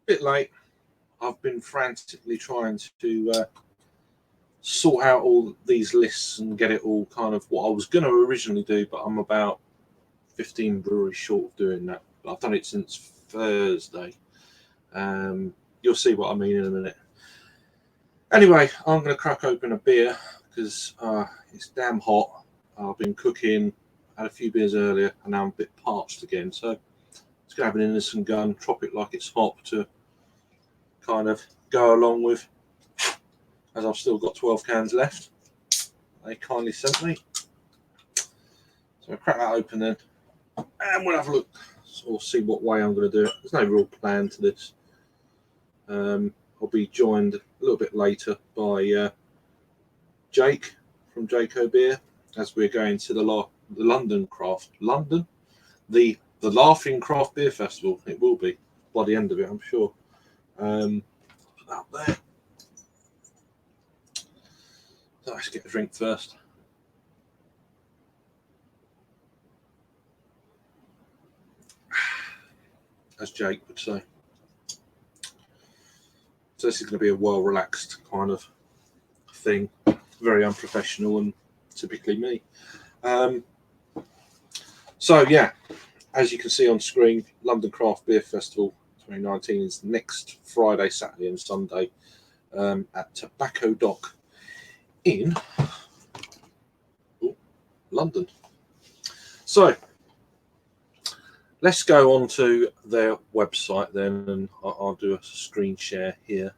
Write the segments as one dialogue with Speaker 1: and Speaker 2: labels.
Speaker 1: bit late. I've been frantically trying to sort out all these lists and get it all kind of what I was going to originally do, but I'm about 15 breweries short of doing that. But I've done it since Thursday. You'll see what I mean in a minute. Anyway, I'm going to crack open a beer because it's damn hot. I've been cooking, had a few beers earlier, and now I'm a bit parched again. So let's grab an innocent gun, drop it like it's hot to kind of go along with, as I've still got 12 cans left. They kindly sent me. So I'll crack that open then, and we'll have a look or see what way I'm going to do it. There's no real plan to this. I'll be joined a little bit later by Jake from Jaco Beer as we're going to the Laughing Craft Beer Festival. It will be by the end of it, I'm sure. Up there. So let's get a drink first. As Jake would say. So this is going to be a well-relaxed kind of thing, very unprofessional and typically me. So yeah, as you can see on screen, London Craft Beer Festival 2019 is next Friday, Saturday and Sunday at Tobacco Dock in London. So let's go on to their website then, and I'll do a screen share here.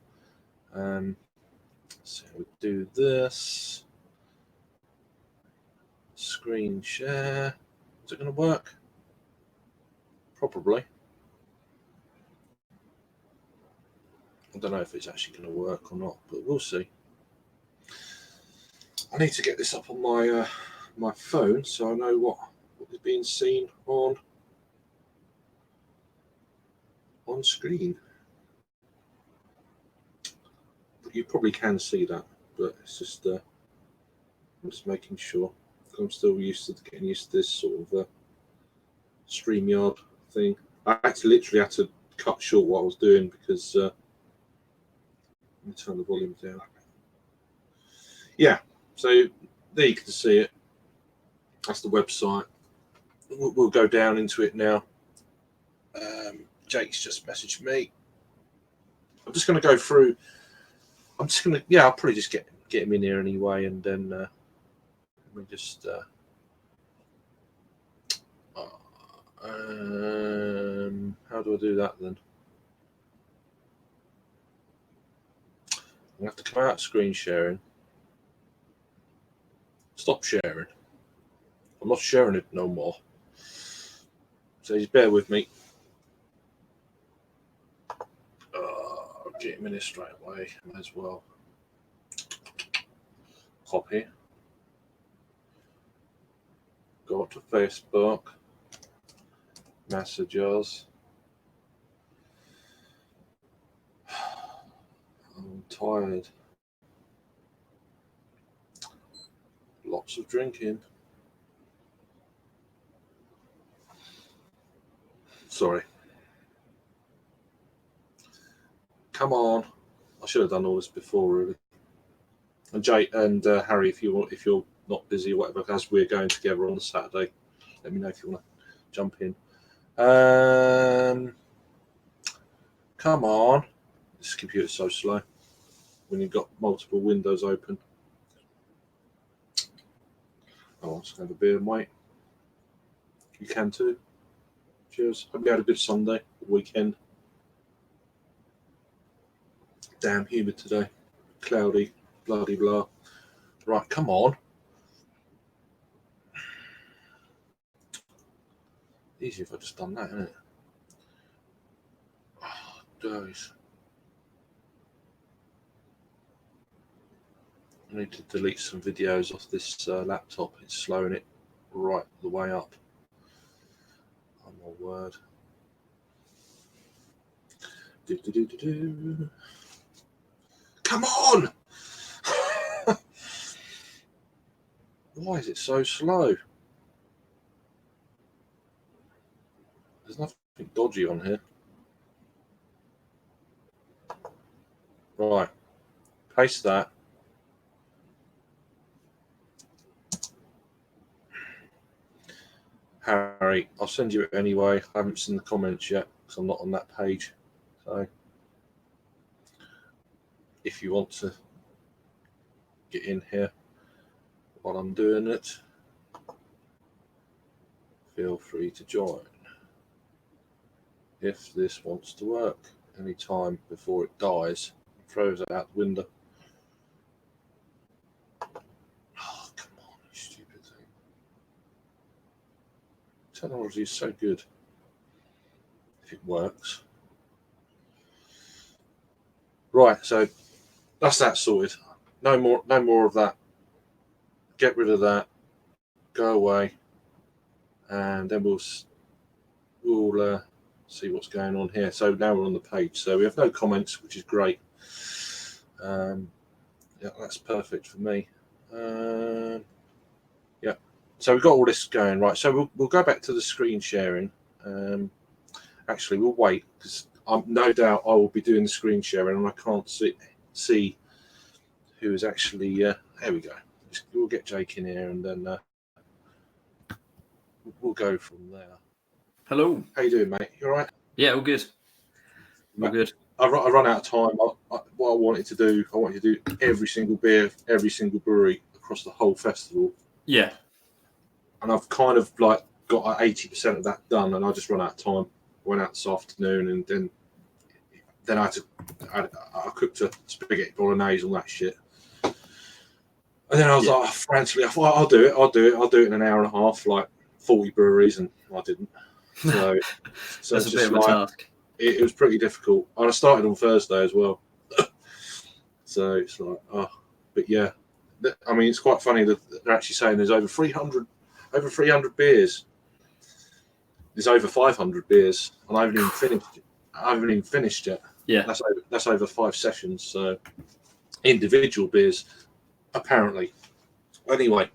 Speaker 1: So we'll do this. Screen share. Is it going to work? Probably. I don't know if it's actually going to work or not, but we'll see. I need to get this up on my my phone so I know what is being seen on screen. But you probably can see that, but it's just I'm just making sure. I'm still getting used to this sort of StreamYard thing. I literally had to cut short what I was doing because let me turn the volume down. Yeah, so there you can see it. That's the website. We'll go down into it now. Jake's just messaged me. I'm just going to go through. I'll probably just get him in here anyway, and then let me just. How do I do that then? I have to come out of screen sharing. Stop sharing. I'm not sharing it no more. So just bear with me. I'll get him in here straight away as well. Copy. Go to Facebook. Messages. I'm tired. Lots of drinking. Sorry. Come on. I should have done all this before, really. And Jay and Harry, if you're not busy or whatever, as we're going together on the Saturday, let me know if you want to jump in. Come on. This computer's so slow when you've got multiple windows open. Oh, let's have a beer and wait. You can too. Cheers. Hope you had a good Sunday, weekend. Damn humid today. Cloudy, bloody blah. Right, come on. Easy if I just done that, isn't it? Oh, days. I need to delete some videos off this laptop. It's slowing it right the way up. Oh my word. Come on! Why is it so slow? There's nothing dodgy on here. Right. Paste that. Harry, I'll send you it anyway. I haven't seen the comments yet because I'm not on that page. So if you want to get in here while I'm doing it, feel free to join. If this wants to work any time before it dies, throws it out the window. Oh, come on, you stupid thing. Technology is so good if it works. Right, so that's that sorted. No more of that. Get rid of that. Go away, and then we'll see what's going on here. So now we're on the page. So we have no comments, which is great. Yeah, that's perfect for me. Yeah. So we've got all this going right. So we'll go back to the screen sharing. Actually, we'll wait because I'm no doubt I will be doing the screen sharing, and I can't see who is actually. There we go. We'll get Jake in here, and then we'll go from there.
Speaker 2: Hello.
Speaker 1: How you doing, mate? You all right?
Speaker 2: Yeah, all good. All good.
Speaker 1: I run out of time. What I wanted to do, I wanted to do every single beer, every single brewery across the whole festival.
Speaker 2: Yeah.
Speaker 1: And I've kind of like got 80% of that done, and I just run out of time. Went out this afternoon, and then I cooked a spaghetti bolognese, all that shit. And then I was like, frantically, I thought, I'll do it in an hour and a half, like 40 breweries, and I didn't. So
Speaker 2: that's a bit of a task.
Speaker 1: It was pretty difficult. And I started on Thursday as well. So it's like, but yeah. I mean, it's quite funny that they're actually saying there's over 300 beers. There's over 500 beers, and I haven't even finished yet.
Speaker 2: Yeah.
Speaker 1: That's over 5 sessions. So individual beers, apparently. Anyway,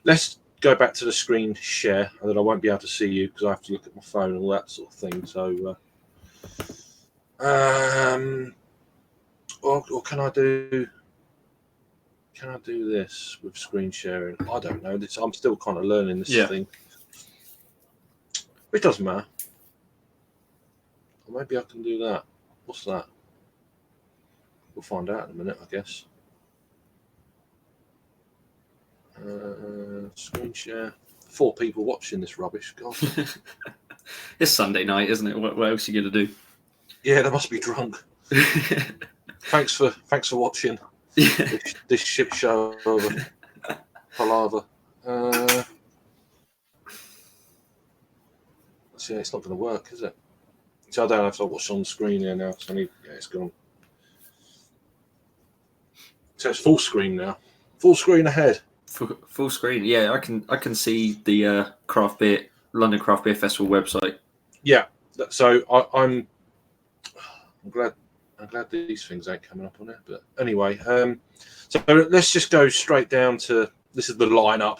Speaker 1: let's go back to the screen share, and then I won't be able to see you because I have to look at my phone and all that sort of thing. So, or can I do this with screen sharing? I don't know. I'm still kind of learning this thing. It doesn't matter. Or maybe I can do that. What's that? We'll find out in a minute, I guess. Screen share. 4 people watching this rubbish. God.
Speaker 2: It's Sunday night, isn't it? What else are you going to do?
Speaker 1: Yeah, they must be drunk. Thanks for watching this shit show over palaver. So yeah, it's not going to work, is it? So I don't know if I watch on the screen here now. So it's gone. So it's full screen now. Full screen ahead.
Speaker 2: Full screen. Yeah, I can see the London Craft Beer Festival website.
Speaker 1: Yeah. So I'm glad these things ain't coming up on it. But anyway, so let's just go straight down to this is the lineup.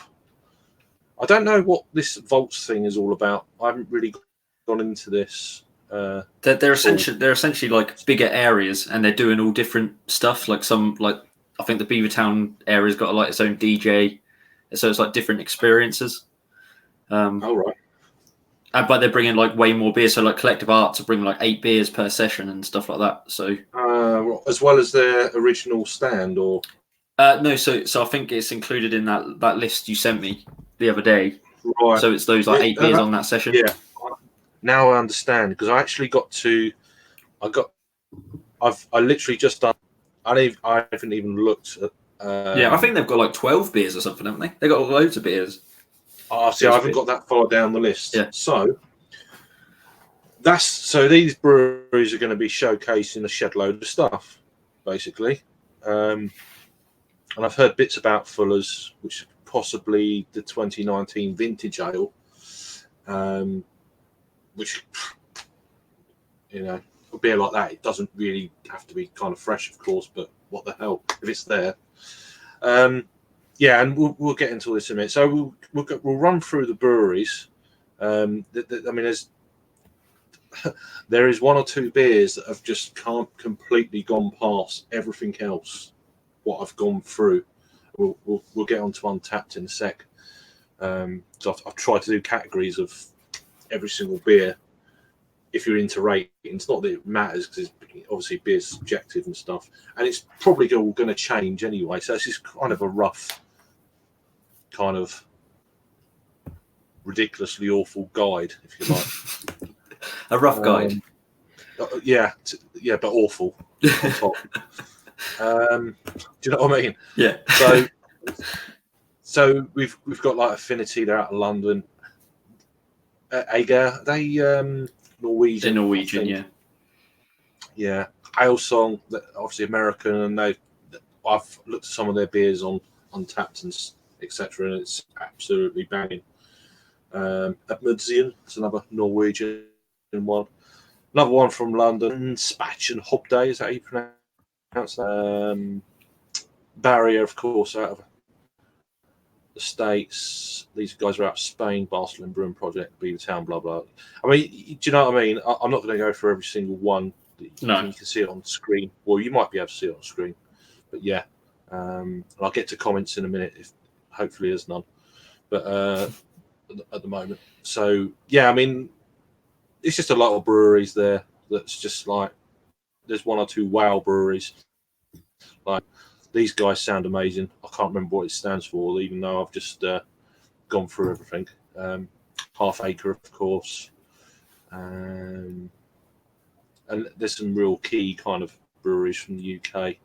Speaker 1: I don't know what this Vaults thing is all about. I haven't really gone into this.
Speaker 2: They're essentially like bigger areas, and they're doing all different stuff. Like I think the Beavertown area's got like its own DJ, so it's like different experiences.
Speaker 1: All right.
Speaker 2: But they're bringing like way more beers. So like Collective Arts are bringing like 8 beers per session and stuff like that. So
Speaker 1: as well as their original stand, or
Speaker 2: no, so I think it's included in that list you sent me the other day.
Speaker 1: Right.
Speaker 2: So it's those like 8 beers on that session.
Speaker 1: Yeah. Now I understand because I actually I've literally just done. I haven't even looked at.
Speaker 2: I think they've got like 12 beers or something, haven't they? They've got loads of beers.
Speaker 1: See, I haven't got that far down the list. Yeah. So these breweries are going to be showcasing a shed load of stuff, basically. And I've heard bits about Fuller's, which possibly the 2019 vintage ale, which a beer like that, it doesn't really have to be kind of fresh, of course, but what the hell if it's there. And we'll get into this in a minute. So we'll run through the breweries. I mean, there's there is one or two beers that have just completely gone past everything else what I've gone through. We'll get on to Untapped in a sec. So I've tried to do categories of every single beer. If you're into rating, it's not that it matters because obviously beer's subjective and stuff, and it's probably all going to change anyway. So it's just kind of a rough, kind of ridiculously awful guide, if you like.
Speaker 2: A rough guide.
Speaker 1: Yeah, but awful on top. Do you know what I mean?
Speaker 2: Yeah.
Speaker 1: So we've got like Affinity. They're out of London. Ager, they Norwegian.
Speaker 2: They're Norwegian, yeah.
Speaker 1: Yeah, Alesong, obviously American, and I've looked at some of their beers on Untapped and etc., and it's absolutely banging. Amundsen, it's another Norwegian one. Another one from London, Spatch and Hobday, is that how you pronounce that? Barrier, of course, out of the States. These guys are out of Spain, Barcelona Brewing Project, Beavertown, blah, blah. I mean, do you know what I mean? I'm not going to go for every single one.
Speaker 2: No.
Speaker 1: You can see it on screen. Well, you might be able to see it on screen. But yeah, and I'll get to comments in a minute, if hopefully there's none. But at the moment. So, yeah, I mean, it's just a lot of breweries there that's just like, there's one or two wow breweries. Like, these guys sound amazing. I can't remember what it stands for, even though I've just gone through everything. Half Acre, of course. And there's some real key kind of breweries from the UK.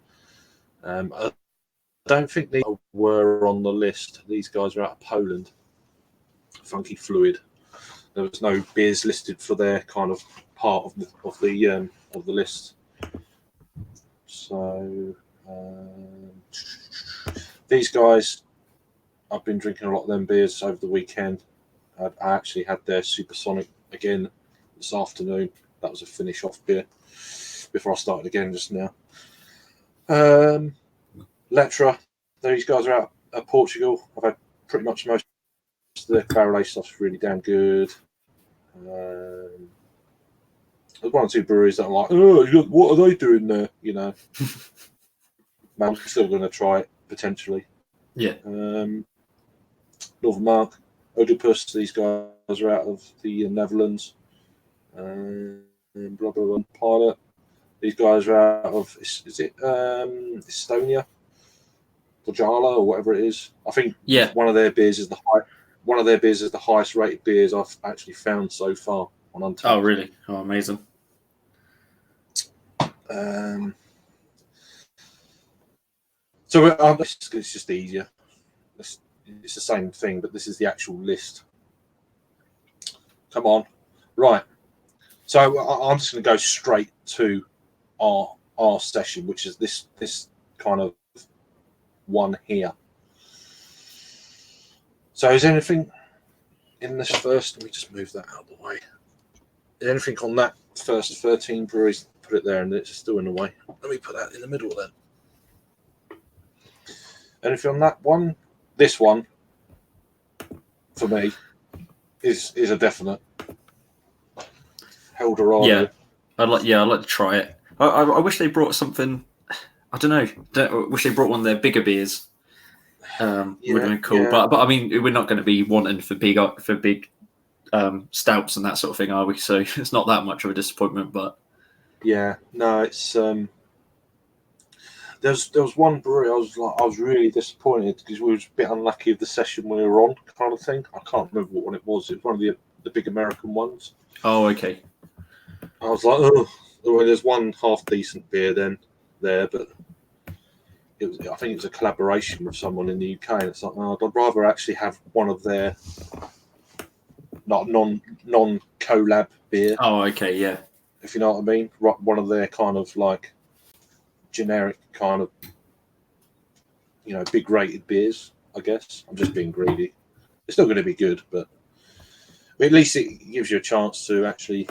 Speaker 1: I don't think they were on the list. These guys are out of Poland. Funky Fluid. There was no beers listed for their kind of part of the list. So these guys, I've been drinking a lot of them beers over the weekend. I actually had their Supersonic again this afternoon. That was a finish off beer before I started again just now. Letra, these guys are out of Portugal. I've had pretty much most of their barrel aged stuff's really damn good. There's one or two breweries that I'm like, oh, what are they doing there? You know, I'm still going to try it potentially.
Speaker 2: Yeah.
Speaker 1: Northern Mark, Oedipus, these guys are out of the Netherlands. Blah, blah, blah, Pilot. These guys are out of, is it Estonia? Dojala or whatever it is. I think one of their beers is the highest rated beers I've actually found so far on Untapped.
Speaker 2: Oh, really? Oh, amazing.
Speaker 1: So it's just easier. It's the same thing, but this is the actual list. Come on. Right. So I'm just going to go straight to our session, which is this kind of one here. So is anything in this first? Let me just move that out of the way. Is anything on that first 13 breweries? Put it there, and it's still in the way. Let me put that in the middle then. Anything on that one? This one, for me, is a definite. Eldorado.
Speaker 2: Yeah, I'd like to try it. I wish they brought something. I don't know. I wish they brought one of their bigger beers. Would have been cool. Yeah. But I mean, we're not going to be wanting for big stouts and that sort of thing, are we? So it's not that much of a disappointment. But
Speaker 1: yeah, no, it's there was one brewery I was really disappointed because we were a bit unlucky with the session we were on, kind of thing. I can't remember what one it was. It was one of the big American ones.
Speaker 2: Oh, okay.
Speaker 1: I was like, oh, well, there's one half decent beer there, but I think it was a collaboration with someone in the UK, and it's like, oh, I'd rather actually have one of their not non-collab beer.
Speaker 2: Oh, okay, yeah.
Speaker 1: If you know what I mean, one of their kind of like generic kind of, big rated beers. I guess I'm just being greedy. It's still going to be good, but at least it gives you a chance to actually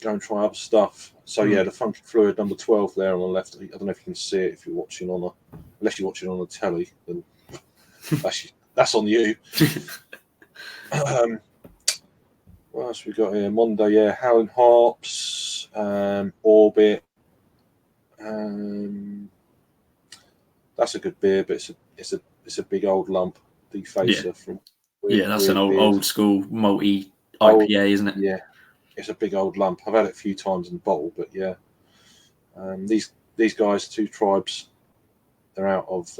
Speaker 1: go and try other stuff. So yeah, the Funky Fluid number 12 there on the left. I don't know if you can see it if you're watching unless you're watching on the telly, then that's on you. What else we got here? Monday, yeah, Howling Harps, Orbit. That's a good beer, but it's a big old lump. Defacer from
Speaker 2: that's an
Speaker 1: Weird
Speaker 2: old school multi IPA, isn't it?
Speaker 1: Yeah, it's a big old lump. I've had it a few times in the bottle, but yeah, these guys, Two Tribes, they're out of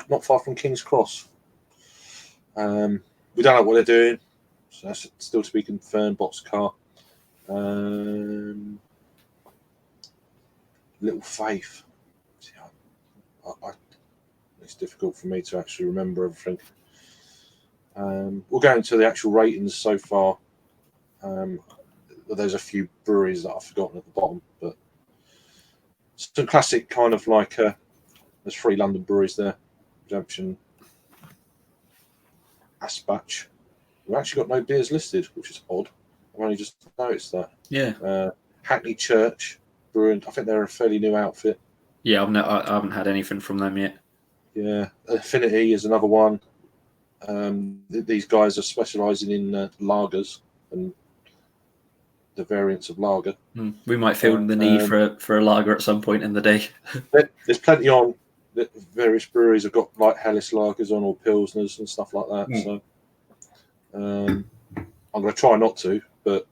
Speaker 1: not far from King's Cross. We don't know what they're doing, so that's still to be confirmed. Boxcar, Little Faith. It's difficult for me to actually remember everything. We'll go into the actual ratings so far. There's a few breweries that I've forgotten at the bottom, but some classic kind of like there's 3 London breweries there. Redemption, Asbach. We've actually got no beers listed, which is odd. I've only just noticed that.
Speaker 2: Yeah.
Speaker 1: Hackney Church Brewing. I think they're a fairly new outfit.
Speaker 2: Yeah, I haven't had anything from them yet.
Speaker 1: Yeah, Affinity is another one. These guys are specialising in lagers and the variants of lager.
Speaker 2: We might feel the need for a lager at some point in the day.
Speaker 1: There's plenty on. Various breweries have got like Helles lagers on, or Pilsners and stuff like that. So I'm going to try not to, but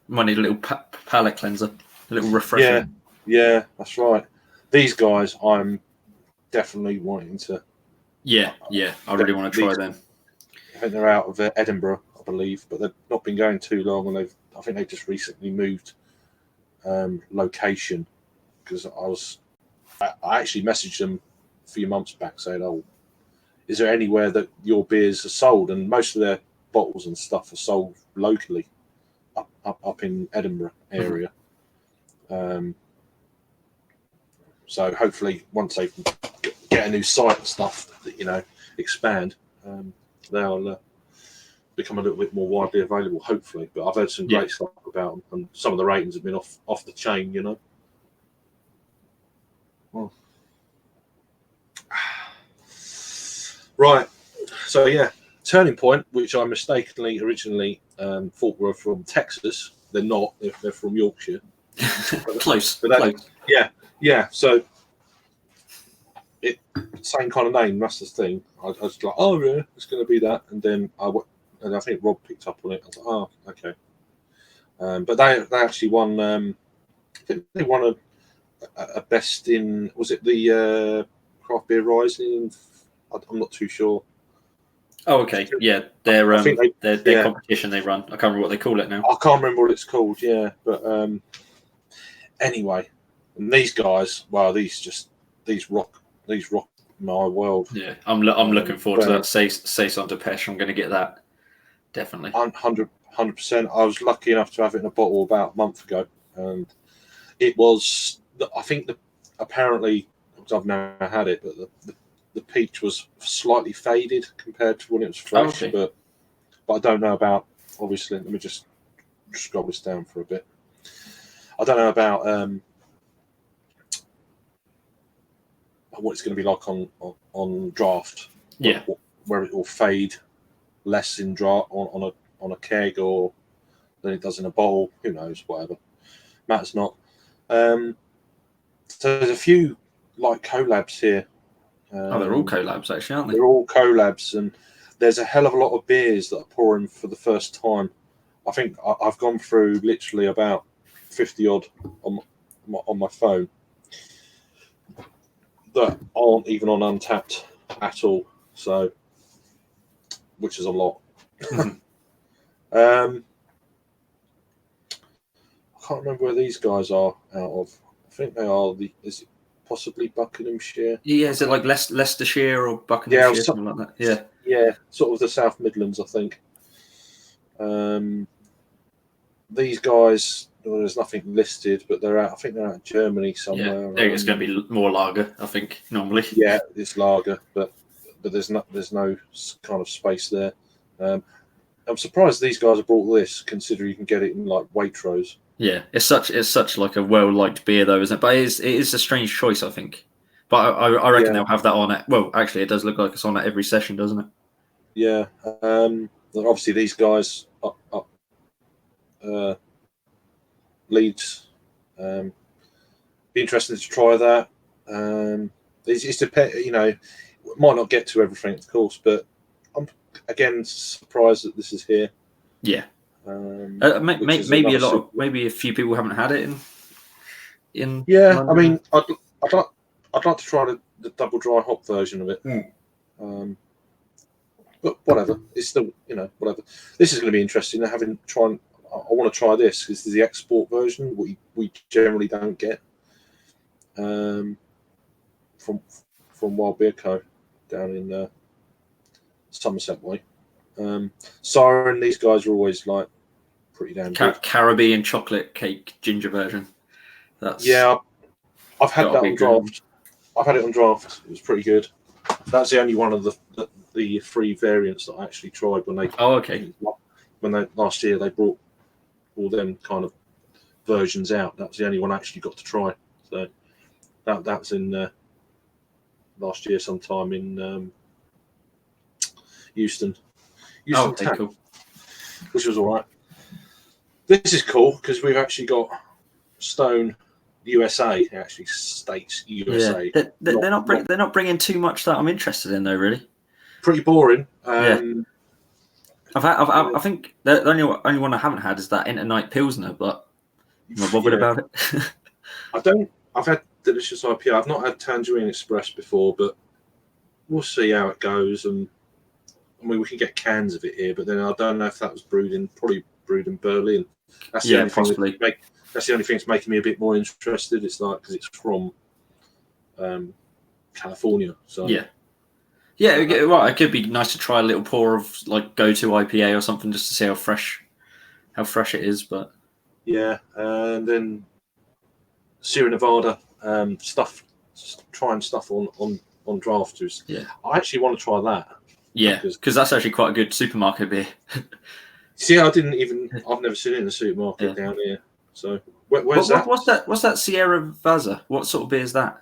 Speaker 2: might need a little palate cleanser, a little refresher.
Speaker 1: Yeah, that's right. These guys, I'm definitely wanting to.
Speaker 2: Yeah, I really want to try them.
Speaker 1: I think they're out of Edinburgh, I believe, but they've not been going too long, and I think they've just recently moved location, because I actually messaged them a few months back saying, "Oh, is there anywhere that your beers are sold?" And most of their bottles and stuff are sold locally, up in Edinburgh area. So hopefully, once they get a new site and stuff, expand, they'll become a little bit more widely available. Hopefully, but I've heard some great stuff about them, and some of the ratings have been off the chain. Well. Right. So yeah, Turning Point, which I mistakenly originally thought were from Texas. They're not. They're from Yorkshire.
Speaker 2: Close.
Speaker 1: Yeah. So same kind of name. That's the thing. I was like, oh yeah, it's going to be that. And then I think Rob picked up on it. I was like, oh, okay. But they actually won. I think they won a best in. Was it the Craft Beer Rising? I'm not too sure.
Speaker 2: Oh, okay. Yeah, their competition they run. I can't remember what they call it now.
Speaker 1: I can't remember what it's called. Yeah, but anyway, and these guys, wow, these rock my world.
Speaker 2: Yeah, I'm looking forward to that. Saison Depeche. I'm going to get that definitely.
Speaker 1: 100%. I was lucky enough to have it in a bottle about a month ago, and it was. I think apparently, because I've never had it, but the peach was slightly faded compared to when it was fresh.
Speaker 2: Okay.
Speaker 1: But I don't know about. Obviously, let me just scroll this down for a bit. I don't know about what it's going to be like on draft.
Speaker 2: Yeah,
Speaker 1: where it will fade less in draft on a keg or than it does in a bowl. Who knows? Whatever. Matters not. So there's a few like collabs here.
Speaker 2: they're all collabs actually, aren't they?
Speaker 1: They're all collabs, and there's a hell of a lot of beers that are pouring for the first time. I think I've gone through literally about 50 odd on my phone that aren't even on Untapped at all. So, which is a lot. I can't remember where these guys are out of. I think they are is it possibly Buckinghamshire?
Speaker 2: Yeah, is it like Leicestershire or Buckinghamshire, something like that?
Speaker 1: Yeah, sort of the South Midlands, I think. These guys, there's nothing listed, but they're out. I think they're out of Germany somewhere.
Speaker 2: Yeah, it's going to be more lager, I think, normally.
Speaker 1: Yeah, it's lager, but there's no kind of space there. I'm surprised these guys have brought this, considering you can get it in like Waitrose.
Speaker 2: Yeah, it's such like a well liked beer though, isn't it? But it is a strange choice, I think. But I reckon they'll have that on it. Well, actually, it does look like it's on at every session, doesn't it?
Speaker 1: Yeah. obviously these guys up Leeds. Be interesting to try that. It's might not get to everything, of course, but I'm again surprised that this is here.
Speaker 2: Yeah.
Speaker 1: Maybe
Speaker 2: maybe a few people haven't had it in.
Speaker 1: Yeah,
Speaker 2: London.
Speaker 1: I mean, I'd like to try the double dry hop version of it. But whatever, it's still whatever. This is going to be interesting. I want to try this because this is the export version. We generally don't get from Wild Beer Co. down in Somerset Way. Siren, these guys are always like pretty damn good.
Speaker 2: Caribbean chocolate cake ginger version.
Speaker 1: I've had that on draft. I've had it on draft. It was pretty good. That's the only one of the 3 variants that I actually tried when they.
Speaker 2: Oh, okay.
Speaker 1: When they last year they brought all them kind of versions out. That was the only one I actually got to try. So that was in last year sometime in Houston.
Speaker 2: Okay, cool.
Speaker 1: Which was all right. This is cool because we've actually got Stone USA. It actually states USA.
Speaker 2: Yeah. They're not bringing too much that I'm interested in though. Really.
Speaker 1: Pretty boring.
Speaker 2: I think the only one I haven't had is that Internight Pilsner, but I'm not bothered about it.
Speaker 1: I've had Delicious IPA. I've not had Tangerine Express before, but we'll see how it goes. And I mean, we can get cans of it here, but then I don't know if that was probably brewed in Berlin. That's the only
Speaker 2: possibly.
Speaker 1: That's the only thing that's making me a bit more interested. It's like because it's from California, so
Speaker 2: yeah. Well, it could be nice to try a little pour of like go-to IPA or something just to see how fresh it is. But
Speaker 1: yeah, and then Sierra Nevada trying stuff on drafters.
Speaker 2: Yeah,
Speaker 1: I actually want to try that.
Speaker 2: Yeah, because that's actually quite a good supermarket beer.
Speaker 1: See, I've never seen it in the supermarket down here. So where's that?
Speaker 2: What's that Sierra Vaza? What sort of beer is that?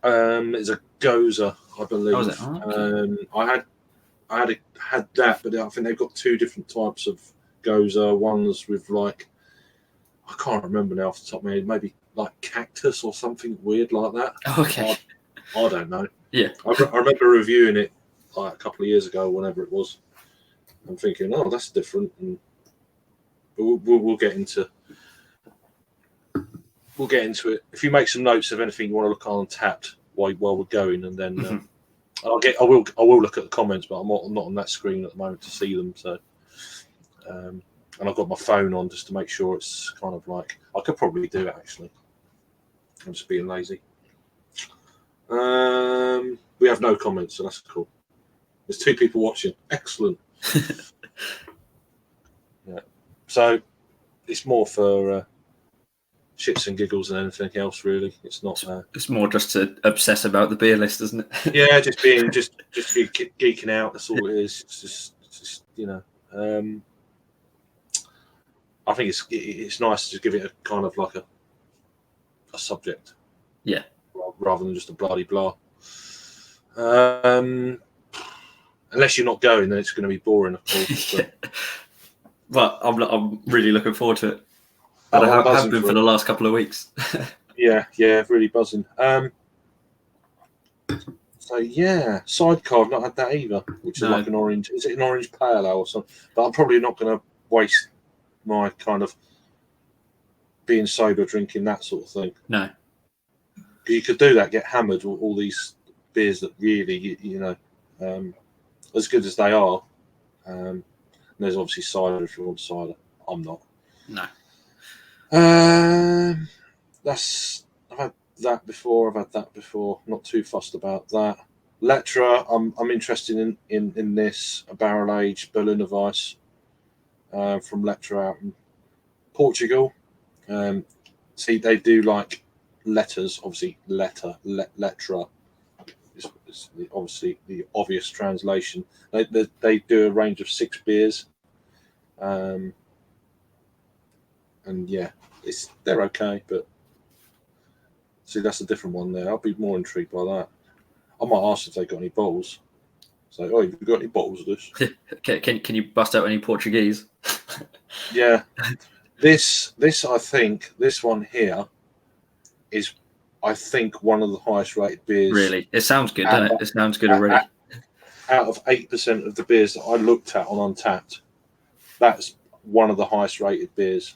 Speaker 1: It's a Goza, I believe.
Speaker 2: Oh, is it? Oh, okay.
Speaker 1: I had that, but I think they've got 2 different types of Goza. One's with like I can't remember now off the top of my head, maybe like cactus or something weird like that.
Speaker 2: Okay.
Speaker 1: I don't know.
Speaker 2: Yeah.
Speaker 1: I remember reviewing it like a couple of years ago, whenever it was. I'm thinking, oh, that's different. But we'll get into it. If you make some notes of anything you want to look on Tapped while we're going, and then I will look at the comments, but I'm not on that screen at the moment to see them. So, and I've got my phone on just to make sure it's kind of like I could probably do it actually. I'm just being lazy. We have no comments, so that's cool. There's 2 people watching. Excellent. Yeah. So it's more for shits and giggles than anything else, really. It's not.
Speaker 2: It's more just to obsess about the beer list, isn't it?
Speaker 1: Yeah, just be geeking out. That's all it is. It's just I think it's nice to just give it a kind of like a subject.
Speaker 2: Yeah.
Speaker 1: Rather than just a bloody blah. Unless you're not going, then it's going to be boring, of course.
Speaker 2: But I'm really looking forward to it. And I have been for the last couple of weeks.
Speaker 1: yeah, really buzzing. So yeah, Sidecar, I've not had that either, which is like an orange. Is it an orange pale ale or something? But I'm probably not going to waste my kind of being sober drinking that sort of thing.
Speaker 2: No,
Speaker 1: because you could do that, get hammered with all these beers that really, as good as they are. There's obviously cider if you want cider. I'm not.
Speaker 2: No.
Speaker 1: I've had that before. Not too fussed about that. Letra, I'm interested in this, a barrel aged Berliner Weiss from Letra out in Portugal. See, they do like letters, obviously Letra. Is obviously the obvious translation. They do a range of 6 beers, and yeah, they're okay. But see, that's a different one there. I'll be more intrigued by that. I might ask if they got any bottles. So, oh, have you got any bottles of this?
Speaker 2: Can you bust out any Portuguese?
Speaker 1: Yeah. This I think this one here is, I think, one of the highest rated beers.
Speaker 2: Really, it sounds good, doesn't it? It sounds good already.
Speaker 1: Out of 8% of the beers that I looked at on Untapped, that's one of the highest rated beers.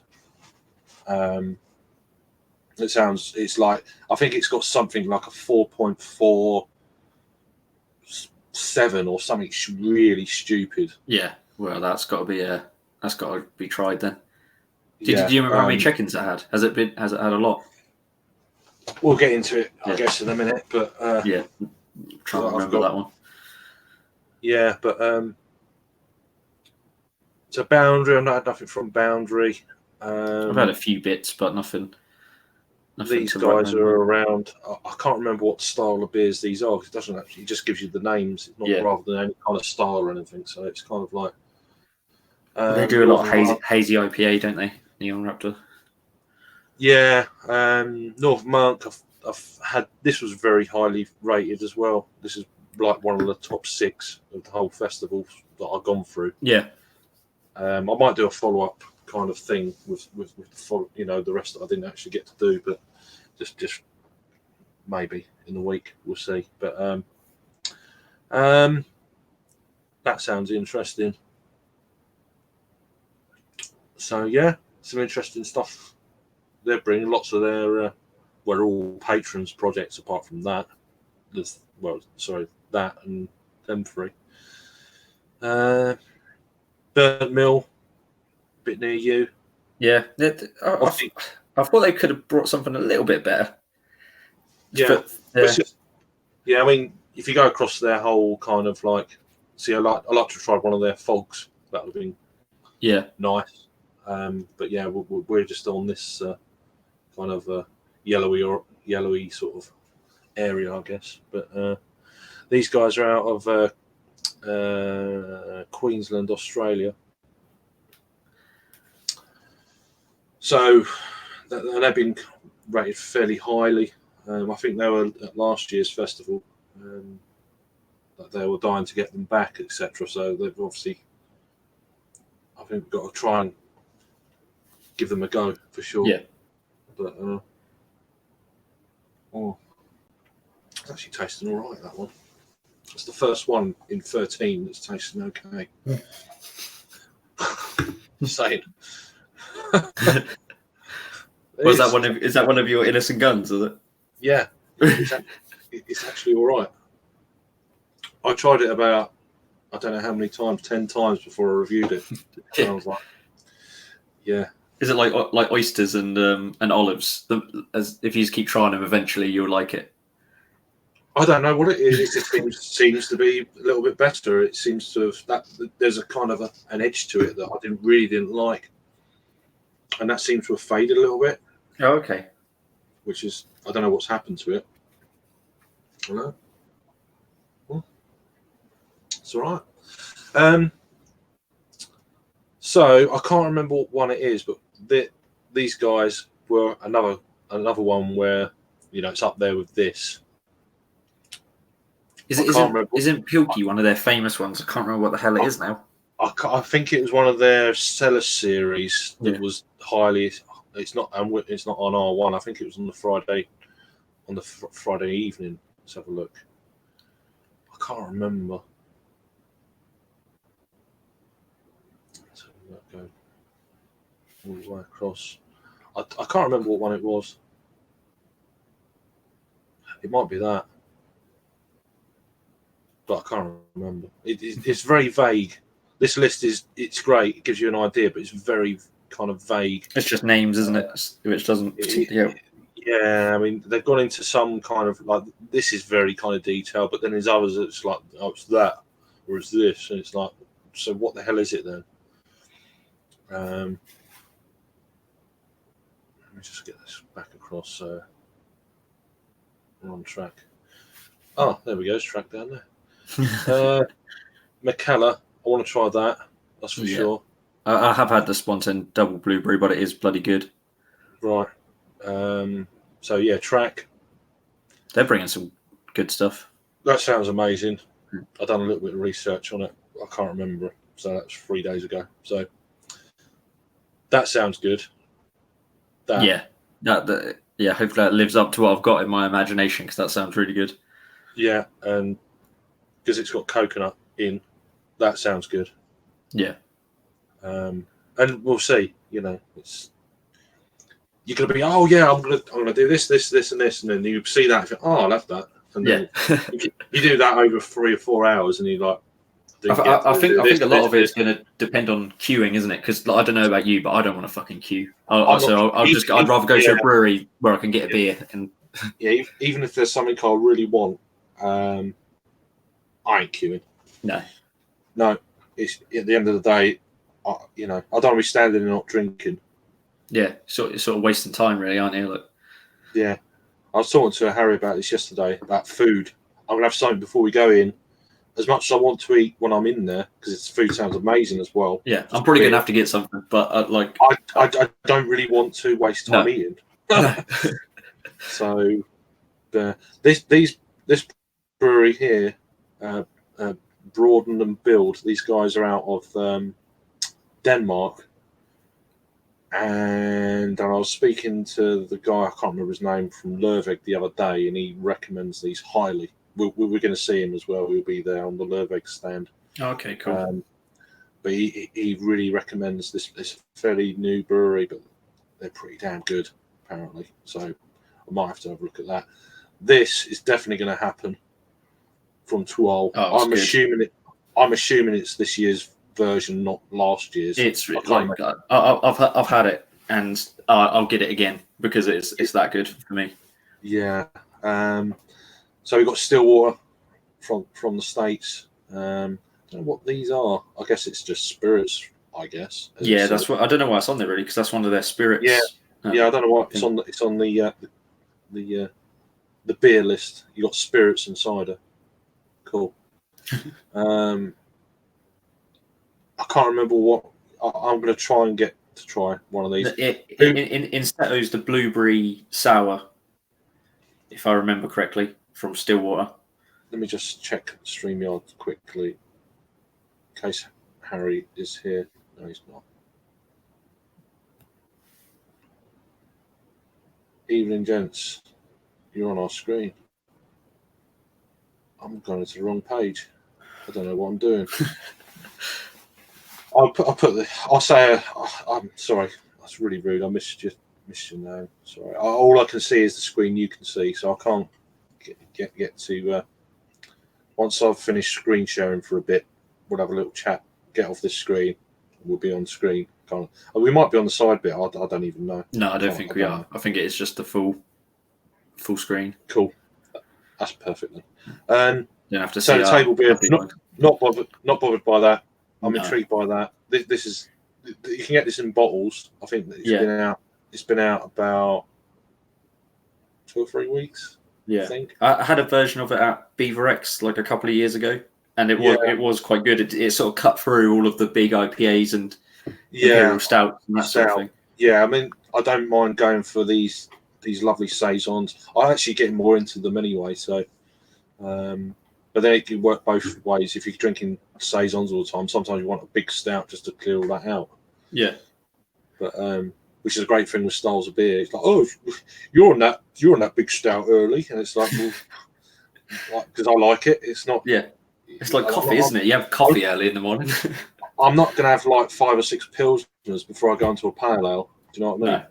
Speaker 1: It's like, I think it's got something like a 4.47 or something really stupid.
Speaker 2: Yeah, well, that's got to be tried then. Do you remember how many check-ins it had? Has it had a lot?
Speaker 1: We'll get into it, I guess, in a minute. But
Speaker 2: yeah, trying to remember that one.
Speaker 1: Yeah, but it's a Boundary. I've not had nothing from Boundary.
Speaker 2: I've had a few bits, but nothing.
Speaker 1: These guys are around. I can't remember what style of beers these are, because it doesn't actually. It just gives you the names, not rather than any kind of style or anything. So it's kind of like.
Speaker 2: They do a lot of hazy IPA, don't they? Neon Raptor.
Speaker 1: Yeah, North Monk. I've had. This was very highly rated as well. This is like one of the top 6 of the whole festival that I've gone through.
Speaker 2: Yeah.
Speaker 1: I might do a follow-up kind of thing with the rest that I didn't actually get to do, but just maybe in the week we'll see. But that sounds interesting. So yeah, some interesting stuff. They're bringing lots of their we're all patrons projects. Apart from that, that and them 3. Burnt Mill, a bit near you.
Speaker 2: Yeah, I thought they could have brought something a little bit better.
Speaker 1: Yeah, I mean, if you go across their whole kind of like, see, I like to try one of their fogs. That would have been nice. But yeah, we're just on this kind of yellowy sort of area, I guess. But these guys are out of Queensland, Australia. So they've been rated fairly highly. I think they were at last year's festival. That they were dying to get them back, etc. So they've obviously, I think, we've got to try and give them a go for sure.
Speaker 2: Yeah.
Speaker 1: But it's actually tasting all right, that one. It's the first one in 13 that's tasting okay. Just saying.
Speaker 2: Is that one of your Innocent Guns, is it?
Speaker 1: Yeah. It's actually all right. I tried it about, I don't know how many times, 10 times before I reviewed it. And I was like, yeah. Is
Speaker 2: it like oysters and olives? As if you just keep trying them, eventually you'll like it.
Speaker 1: I don't know what it is. It just seems to be a little bit better. It seems to have there's a kind of an edge to it that I really didn't like, and that seems to have faded a little bit.
Speaker 2: Oh, okay.
Speaker 1: Which is, I don't know what's happened to it. I don't know. Well, it's all right. So I can't remember what one it is, but these guys were another one where, it's up there with this.
Speaker 2: Isn't Pilkey one of their famous ones? I can't remember what the hell it is now.
Speaker 1: I think it was one of their Cellar series that was highly. It's not on R1. I think it was on the Friday evening. Let's have a look. I can't remember. Let's have a look, go all the way across. I can't remember what one it was. It might be that. But I can't remember. It's very vague. This list it's great. It gives you an idea, but it's very kind of vague.
Speaker 2: It's just names, isn't it? Which doesn't.
Speaker 1: Yeah, I mean, they've gone into some kind of like, this is very kind of detailed, but then there's others that's like, oh, it's that, or it's this, and it's like, so what the hell is it then? Let me just get this back across so we're on track. Oh, there we go. It's track down there. Mackellar, I want to try that. That's for sure.
Speaker 2: I have had the Spontan double blueberry, but it is bloody good.
Speaker 1: Right. So yeah, track.
Speaker 2: They're bringing some good stuff.
Speaker 1: That sounds amazing. I done a little bit of research on it. I can't remember, so that's 3 days ago. So that sounds good.
Speaker 2: Yeah, hopefully that lives up to what I've got in my imagination, because that sounds really good.
Speaker 1: Yeah, and because it's got coconut in, that sounds good.
Speaker 2: Yeah.
Speaker 1: And we'll see. You know, you're gonna be, oh yeah, I'm gonna do this, and this, and then you see that, and you think, oh, I love that, and then you do that over 3 or 4 hours, and you're like,
Speaker 2: I think a lot of it's going to depend on queuing, isn't it? Because I don't know about you, but I don't want to fucking queue. I'd rather go to a brewery where I can get a beer. And
Speaker 1: even if there's something I really want, I ain't queuing. No. It's at the end of the day, I don't want to be standing and not drinking.
Speaker 2: Yeah, sort of wasting time, really, aren't you?
Speaker 1: Yeah, I was talking to Harry about this yesterday about food. I'm gonna have something before we go in. As much as I want to eat when I'm in there, because food sounds amazing as well.
Speaker 2: Yeah, I'm probably going to have to get something, but
Speaker 1: I don't really want to waste time eating. So this brewery here, Broaden and Build, these guys are out of Denmark, and I was speaking to the guy, I can't remember his name, from Lervig the other day, and he recommends these highly. We're going to see him as well. We'll be there on the Lervig stand.
Speaker 2: Okay, cool.
Speaker 1: But he really recommends this fairly new brewery, but they're pretty damn good, apparently. So I might have to have a look at that. This is definitely going to happen from Tuol. I'm assuming it's this year's version, not last year's.
Speaker 2: It's like I've had it, and I'll get it again because it's that good for me.
Speaker 1: Yeah. So we've got Stillwater from the States. I don't know what these are. I guess it's just spirits. I guess.
Speaker 2: Yeah, that's what I don't know why it's on there really, because that's one of their spirits.
Speaker 1: Yeah. I don't know why it's on. It's on the beer list. You got spirits and cider. Cool. I can't remember what. I'm going to try and get to try one of these.
Speaker 2: In Steto's, the blueberry sour, if I remember correctly, from Stillwater.
Speaker 1: Let me just check StreamYard quickly, in case Harry is here. No, he's not. Evening, gents. You're on our screen. I'm going to the wrong page. I don't know what I'm doing. I'll say. I'm sorry. That's really rude. I missed your name. Sorry. All I can see is the screen you can see, so I can't get to. Once I've finished screen sharing for a bit, we'll have a little chat. Get off this screen. We'll be on screen. We might be on the side bit. I don't even know.
Speaker 2: No, I don't think we are. I think it is just the full screen.
Speaker 1: Cool. That's perfectly.
Speaker 2: You don't have to
Speaker 1: see the table beer. Not bothered by that. I'm intrigued by that. This is, you can get this in bottles. I think it's been out about 2 or 3 weeks.
Speaker 2: Yeah,
Speaker 1: I think
Speaker 2: I had a version of it at Beaver X like a couple of years ago, and it was quite good. It sort of cut through all of the big IPAs and imperial stouts and that sort of thing.
Speaker 1: Yeah, I mean, I don't mind going for these lovely saisons. I actually get more into them anyway. So, but then it can work both ways. If you're drinking saisons all the time, sometimes you want a big stout just to clear all that out.
Speaker 2: Yeah,
Speaker 1: but which is a great thing with styles of beer. It's like, oh, you're on that big stout early, and it's like, well, because I like it. It's not.
Speaker 2: Yeah, it's like coffee, isn't it? You have coffee early in the morning.
Speaker 1: I'm not going to have like 5 or 6 pilsners before I go into a pale ale. Do you know what I mean?
Speaker 2: No.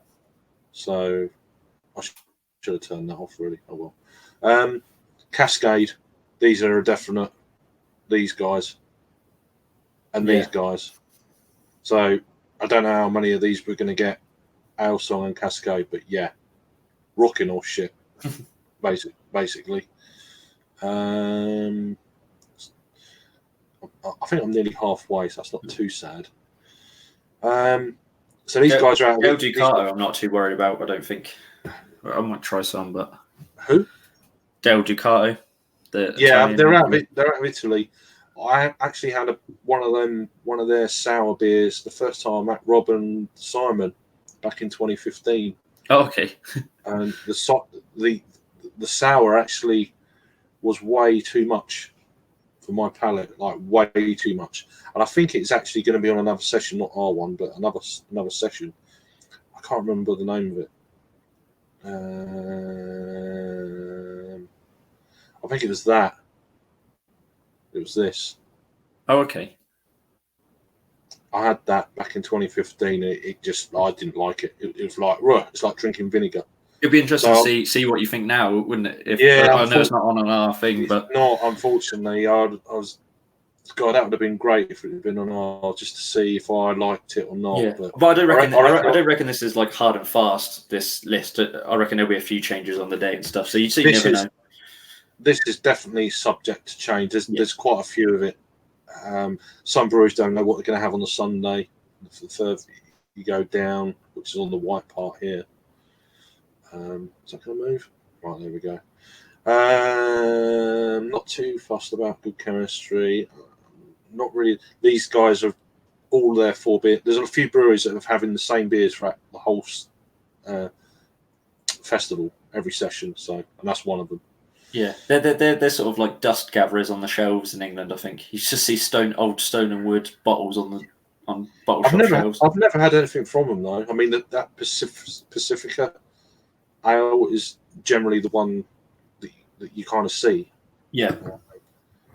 Speaker 1: So I should have turned that off. Really, oh well. Cascade. These are a definite. These guys. And these guys. So I don't know how many of these we're going to get. Alesong and Cascade, but yeah, rocking or shit, basically. I think I'm nearly halfway, so that's not too sad. So these guys are out.
Speaker 2: Del Ducato, I'm not too worried about. I don't think. I might try some, but
Speaker 1: who?
Speaker 2: Del Ducato.
Speaker 1: They're out of Italy. I actually had one of their sour beers the first time I met Rob and Simon back in 2015.
Speaker 2: Oh, okay.
Speaker 1: And the sour actually was way too much for my palate, like way too much. And I think it's actually going to be on another session, not our one, but another session. I can't remember the name of it. I think it was that. It was this.
Speaker 2: Oh, okay.
Speaker 1: I had that back in 2015. It just, I didn't like it. It was like, it's like drinking vinegar.
Speaker 2: It'd be interesting to see what you think now, wouldn't it? I know it's not on our thing, but
Speaker 1: not, unfortunately. I was, God, that would have been great if it had been on our, just to see if I liked it or not.
Speaker 2: Yeah, but I don't reckon. I don't reckon this is like hard and fast. This list. I reckon there'll be a few changes on the date and stuff. So you never know.
Speaker 1: This is definitely subject to change. There's quite a few of it. Some breweries don't know what they're going to have on the Sunday. The third, you go down, which is on the white part here. Is that going to move? Right, there we go. Not too fussed about good chemistry. Not really. These guys are all there for beer. There's a few breweries that are having the same beers for the whole festival, every session. So, and that's one of them.
Speaker 2: Yeah, they're sort of like dust gatherers on the shelves in England. I think you just see old stone and wood bottles on bottle shop shelves.
Speaker 1: I've never had anything from them though. I mean that Pacifica ale is generally the one that you kind of see.
Speaker 2: Yeah,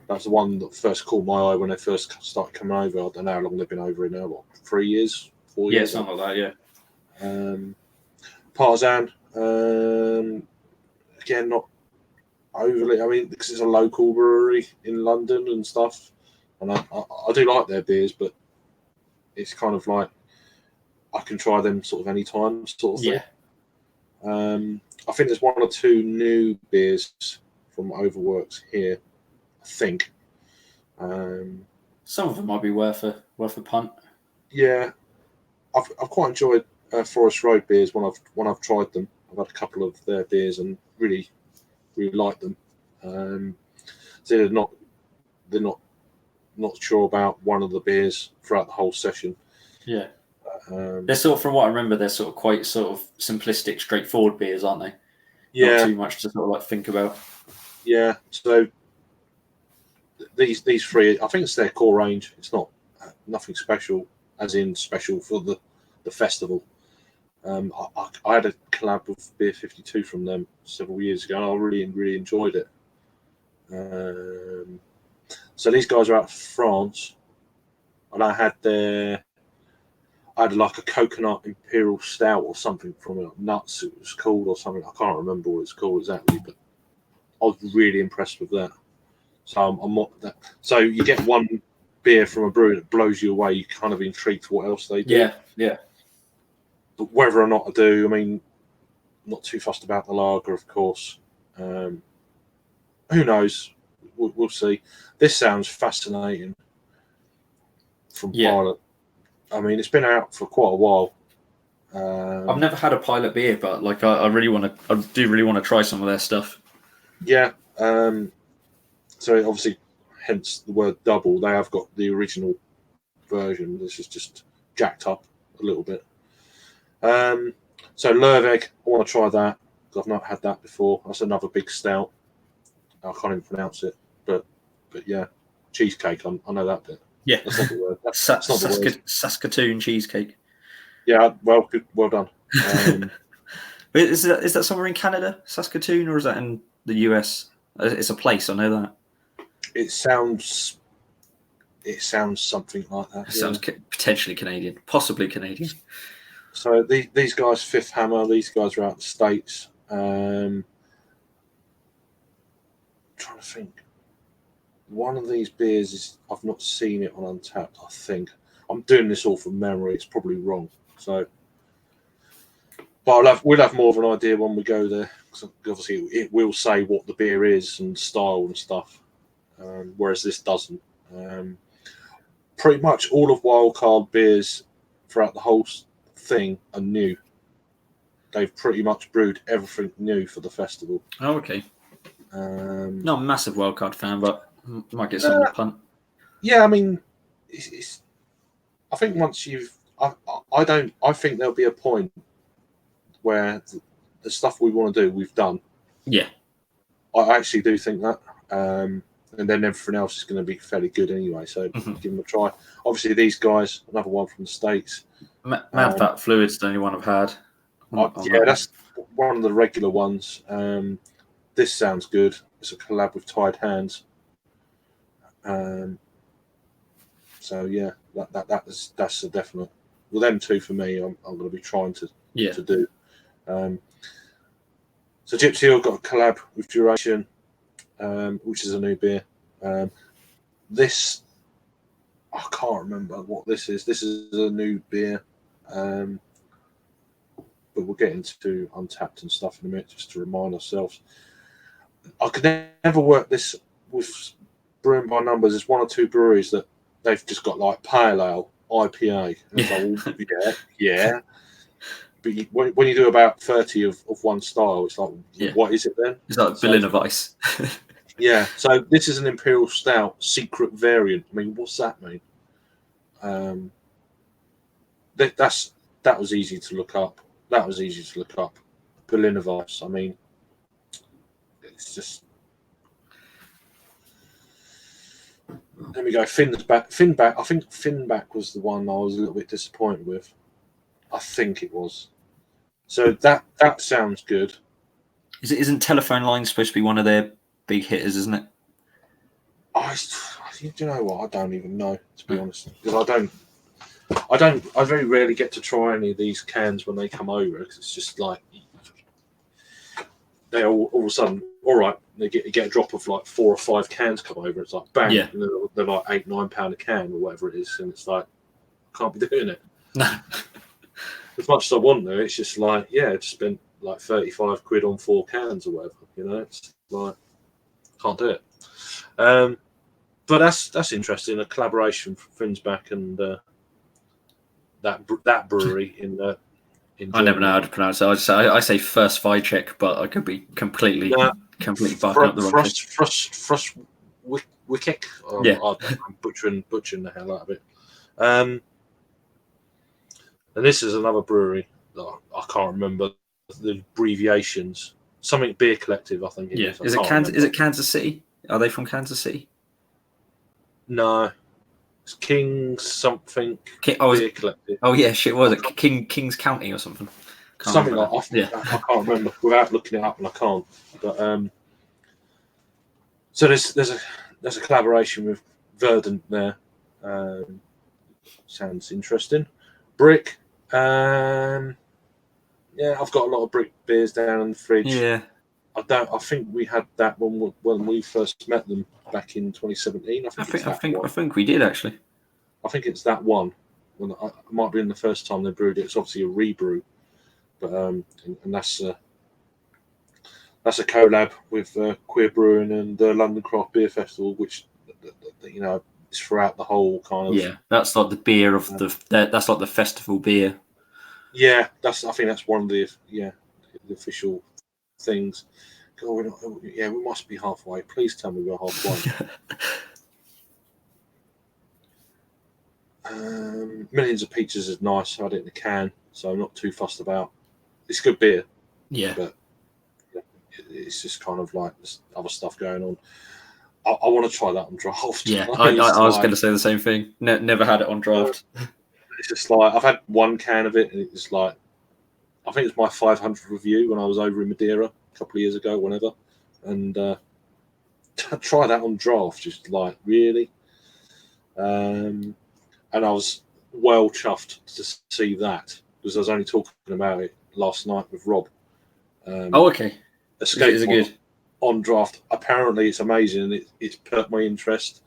Speaker 1: that's the one that first caught my eye when they first started coming over. I don't know how long they've been over in now. What, 3 years, 4 years?
Speaker 2: Yeah, something like that.
Speaker 1: Yeah. Partisan, again, not overly. I mean, because it's a local brewery in London and stuff, and I do like their beers, but it's kind of like I can try them sort of anytime, sort of thing. Yeah. I think there's 1 or 2 new beers from Overworks here. I think.
Speaker 2: Some of them might be worth a punt.
Speaker 1: Yeah, I've quite enjoyed Forest Road beers when I've tried them. I've had a couple of their beers and really like them. So they're not sure about one of the beers throughout the whole session.
Speaker 2: Yeah, they're sort of, from what I remember, they're sort of quite sort of simplistic, straightforward beers, aren't they?
Speaker 1: Yeah,
Speaker 2: not too much to sort of like think about.
Speaker 1: Yeah, so these 3, I think it's their core range. It's not nothing special, as in special for the festival. I had a collab with Beer 52 from them several years ago, and I really enjoyed it. So these guys are out of France, and I had like a coconut imperial stout or something from it, nuts it was called or something. I can't remember what it's called exactly, but I was really impressed with that. So I'm not that. So you get one beer from a brewery that blows you away, you're kind of intrigued what else they do.
Speaker 2: Yeah.
Speaker 1: But whether or not I do, I mean, not too fussed about the lager, of course. Who knows? We'll see. This sounds fascinating from Pilot. I mean, it's been out for quite a while.
Speaker 2: I've never had a Pilot beer, but like I do really want to try some of their stuff.
Speaker 1: Yeah. So obviously, hence the word double. They have got the original version. This is just jacked up a little bit. So Lerveg, I want to try that because I've not had that before. That's another big stout. I can't even pronounce it, but yeah, cheesecake. I know that bit.
Speaker 2: Yeah,
Speaker 1: that's not the word. That's not the word.
Speaker 2: Saskatoon cheesecake.
Speaker 1: Yeah, well done.
Speaker 2: Is that somewhere in Canada, Saskatoon, or is that in the US? It's a place. I know that.
Speaker 1: It sounds something like that.
Speaker 2: It sounds potentially Canadian, possibly Canadian.
Speaker 1: So these guys, Fifth Hammer, these guys are out in the States. I'm trying to think. One of these beers is, I've not seen it on Untappd, I think. I'm doing this all from memory. It's probably wrong. So, but we'll have more of an idea when we go there. Because obviously, it will say what the beer is and style and stuff. Whereas this doesn't. Pretty much all of Wildcard beers throughout the whole thing are new. They've pretty much brewed everything new for the festival.
Speaker 2: Oh, okay. Not a massive Wildcard fan, but might get some on the punt.
Speaker 1: Yeah, I mean, it's I think once you've, I think there'll be a point where the stuff we want to do, we've done.
Speaker 2: Yeah.
Speaker 1: I actually do think that. and then everything else is going to be fairly good anyway. So
Speaker 2: Mhm.
Speaker 1: give them a try. Obviously, these guys, another one from the States.
Speaker 2: Mad Fat Fluid's the only one I've had. on
Speaker 1: Yeah,
Speaker 2: that
Speaker 1: that's one of the regular ones. This sounds good. It's a collab with Tied Hands. So yeah, that's a definite. Well, them two for me, I'm going to be trying to do. So Gypsy Hill got a collab with Duration, which is a new beer. This, I can't remember what this is. This is a new beer, but we'll get into Untapped and stuff in a minute just to remind ourselves. I could never work this with brewing by numbers. There's one or two breweries that they've just got like pale ale, IPA. And it's like, well, yeah. But when you do about 30 of one style, it's like, what is it then?
Speaker 2: It's like Berliner Weiss.
Speaker 1: Yeah, so this is an Imperial Stout secret variant. I mean, what's that mean? That was easy to look up. Berliner Weiss. I mean, it's just. There we go. Finback. I think Finback was the one I was a little bit disappointed with. I think it was. So that sounds good.
Speaker 2: Isn't Telephone Line supposed to be one of their big hitters, isn't it?
Speaker 1: Do you know what? I don't even know, to be honest, because I very rarely get to try any of these cans when they come over, because it's just like they all of a sudden, all right, they get a drop of like 4 or 5 cans come over. It's like bang, and they're like £8-9 a can or whatever it is, and it's like I can't be doing it.
Speaker 2: No.
Speaker 1: As much as I want to, it's just like just spent like 35 quid on 4 cans or whatever. You know, it's like can't do it. But that's interesting. A collaboration for Finback and that brewery in
Speaker 2: I never know how to pronounce it. I say First Fire Check, but I could be completely barking up the wrong thing.
Speaker 1: Frost Wickek. I'm butchering the hell out of it. And this is another brewery that I can't remember the abbreviations. Something Beer Collective, I think.
Speaker 2: Is it Kansas City? Are they from Kansas City?
Speaker 1: No, it's Kings something. Beer Collective.
Speaker 2: Oh yeah, shit. Was it Kings County or something?
Speaker 1: Something like that. I can't remember without looking it up, and I can't. But so there's a collaboration with Verdant there. Sounds interesting. Brick. I've got a lot of Brick beers down in the fridge.
Speaker 2: Yeah.
Speaker 1: I think we had that when we first met them back in 2017.
Speaker 2: I think we did actually.
Speaker 1: I think it's that one. When it might be in the first time they brewed it. It's obviously a rebrew, but and that's a collab with Queer Brewing and London Craft Beer Festival, which is throughout the whole kind of.
Speaker 2: Yeah, that's like the beer of that's like the festival beer.
Speaker 1: Yeah, I think that's one of the official things. God, we must be halfway. Please tell me we're halfway. Millions of Pizzas is nice. I had it in a can, so I'm not too fussed about. It's good beer.
Speaker 2: Yeah,
Speaker 1: but it's just kind of like there's other stuff going on. I want to try that on draft.
Speaker 2: Yeah, I was going to say the same thing. Never had it on draft.
Speaker 1: It's just like I've had one can of it, and it's like I think it's my 500th review when I was over in Madeira a couple of years ago, whenever, and try that on draft. Just like really, and I was well chuffed to see that because I was only talking about it last night with Rob.
Speaker 2: Okay.
Speaker 1: Escape
Speaker 2: is it good?
Speaker 1: On draft. Apparently, it's amazing and it's perked my interest.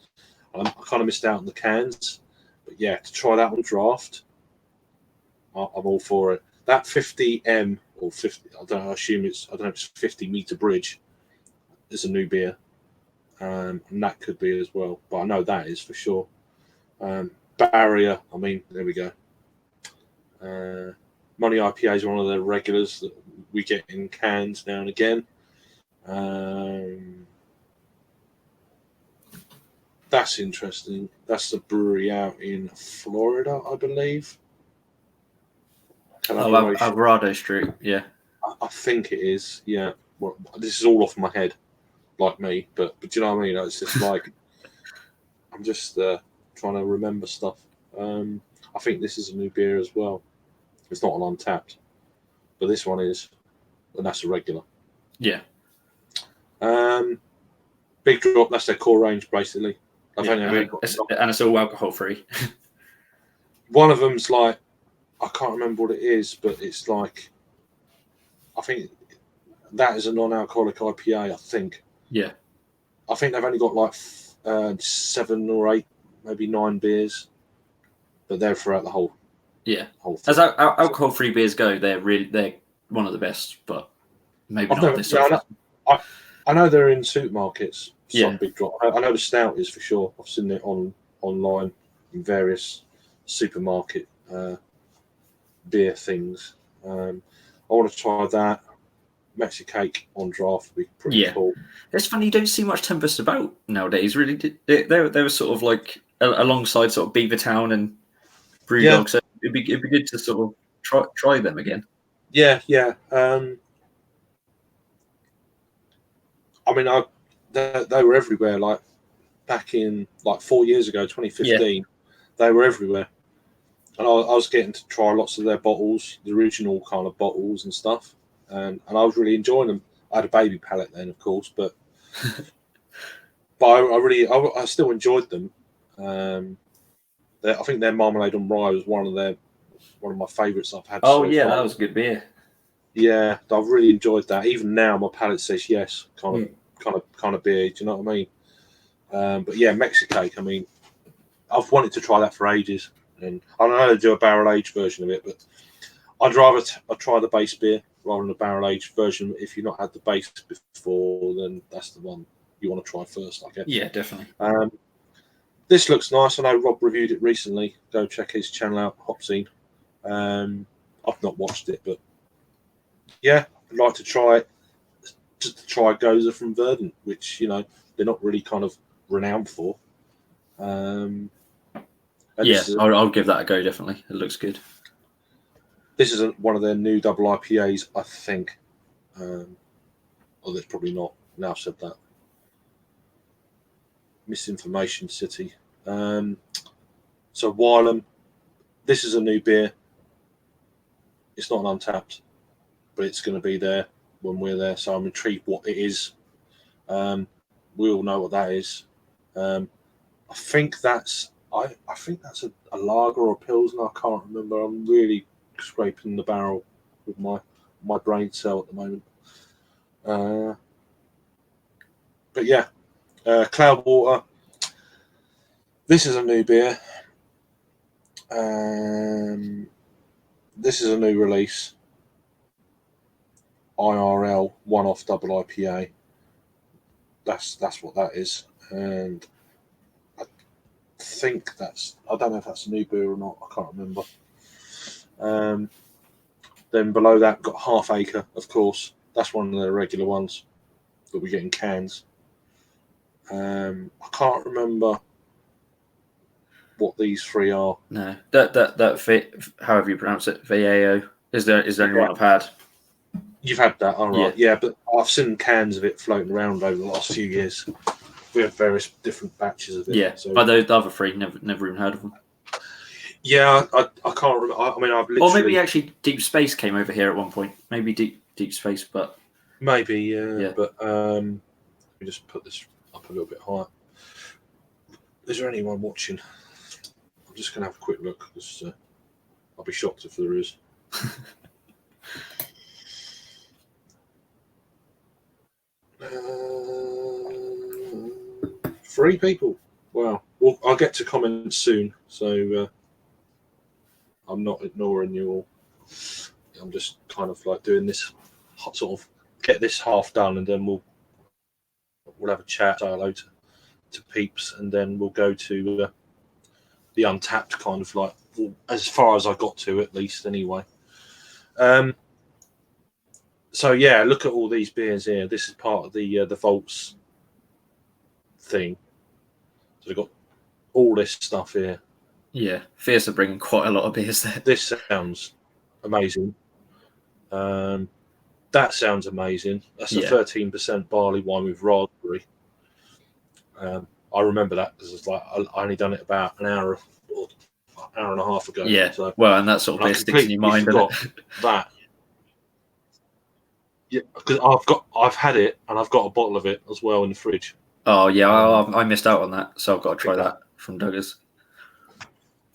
Speaker 1: I kind of missed out on the cans, but yeah, to try that on draft, I'm all for it. That 50M or 50, I don't know. I assume it's 50 meter bridge. Is a new beer, and that could be as well. But I know that is for sure. Barrier. I mean, there we go. Money IPA is one of the regulars that we get in cans now and again. That's interesting. That's the brewery out in Florida, I believe.
Speaker 2: Alvarado Street, yeah.
Speaker 1: I think it is, yeah. Well, this is all off my head. like me, but do you know what I mean? It's just like I'm just trying to remember stuff. I think this is a new beer as well. It's not an Untapped, but this one is, and that's a regular.
Speaker 2: Yeah.
Speaker 1: Big Drop, that's their core range basically.
Speaker 2: And it's all alcohol free.
Speaker 1: One of them's like, I can't remember what it is, but it's like, I think that is a non-alcoholic IPA. I think.
Speaker 2: Yeah.
Speaker 1: I think they've only got like 7 or 8, maybe 9 beers, but they're throughout the whole.
Speaker 2: Yeah.
Speaker 1: Whole thing.
Speaker 2: As alcohol-free beers go, they're one of the best, but maybe not this.
Speaker 1: I know they're in supermarkets.
Speaker 2: Yeah.
Speaker 1: Some Big Drop. I know the Stout is for sure. I've seen it online in various supermarket beer things. I want to try that. Mexicake on draft would be pretty cool.
Speaker 2: It's funny, you don't see much Tempest about nowadays, really. They were sort of like alongside sort of Beavertown and Brewdog, so it'd be good to sort of try them again.
Speaker 1: Yeah. I mean, they were everywhere. Like back in like 4 years ago, 2015, they were everywhere, and I was getting to try lots of their bottles, the original kind of bottles and stuff, and I was really enjoying them. I had a baby palate then, of course, but I still enjoyed them. I think their Marmalade on Rye was one of my favourites I've had.
Speaker 2: Oh yeah, that was a good beer.
Speaker 1: Yeah, I've really enjoyed that. Even now, my palate says yes, kind of beer. Do you know what I mean? But yeah, Mexicake. I mean, I've wanted to try that for ages, and I don't know how to do a barrel aged version of it, but I'd rather try the base beer rather than the barrel aged version. If you've not had the base before, then that's the one you want to try first, I guess.
Speaker 2: Yeah, definitely.
Speaker 1: This looks nice. I know Rob reviewed it recently. Go check his channel out, Hop Scene. I've not watched it, but yeah, I'd like to try it. Just to try Goza from Verdant, which they're not really kind of renowned for.
Speaker 2: I'll give that a go. Definitely, it looks good.
Speaker 1: This is one of their new double IPAs, I think. That's probably not. Now I've said that. Misinformation City. So Wylam, this is a new beer. It's not an Untapped, but it's going to be there when we're there. So I'm intrigued what it is. We all know what that is. I think that's a lager or a pilsner. I can't remember. I'm really scraping the barrel with my brain cell at the moment. But yeah, Cloudwater. This is a new beer. This is a new release. IRL one-off double IPA. That's what that is, and I think I don't know if that's a new beer or not. I can't remember. Then below that, got Half Acre, of course. That's one of the regular ones that we get in cans. I can't remember what these three are.
Speaker 2: No, that however you pronounce it, VAO. Is there anyone I've had?
Speaker 1: You've had that, all right. Yeah, but I've seen cans of it floating around over the last few years. We have various different batches of it.
Speaker 2: Yeah, so. But the other three, never even heard of them.
Speaker 1: Yeah, I can't remember. I mean, I've literally...
Speaker 2: Or maybe actually Deep Space came over here at one point. Maybe Deep Space, but...
Speaker 1: Maybe, yeah. But let me just put this up a little bit higher. Is there anyone watching? I'm just going to have a quick look. Because, I'll be shocked if there is. 3 people. Wow. Well, I'll get to comments soon, so I'm not ignoring you all. I'm just kind of like doing this, sort of get this half done, and then we'll have a chat, say hello to peeps, and then we'll go to the Untapped kind of like, as far as I got to at least anyway. So yeah, look at all these beers here. This is part of the Vaults thing. So they've got all this stuff here.
Speaker 2: Yeah, Fierce are bringing quite a lot of beers there.
Speaker 1: This sounds amazing. That That sounds amazing. That's a
Speaker 2: Yeah.
Speaker 1: 13% barley wine with raspberry. I remember that because it's like I only done it about an hour or hour and a half ago.
Speaker 2: Yeah.
Speaker 1: So
Speaker 2: Well, and that sort of
Speaker 1: I
Speaker 2: beer sticks in your
Speaker 1: completely
Speaker 2: mind, doesn't
Speaker 1: forgot
Speaker 2: it?
Speaker 1: that. Yeah, because I've had it and I've got a bottle of it as well in the fridge.
Speaker 2: Oh yeah, I missed out on that, so I've got to try that from Duggars.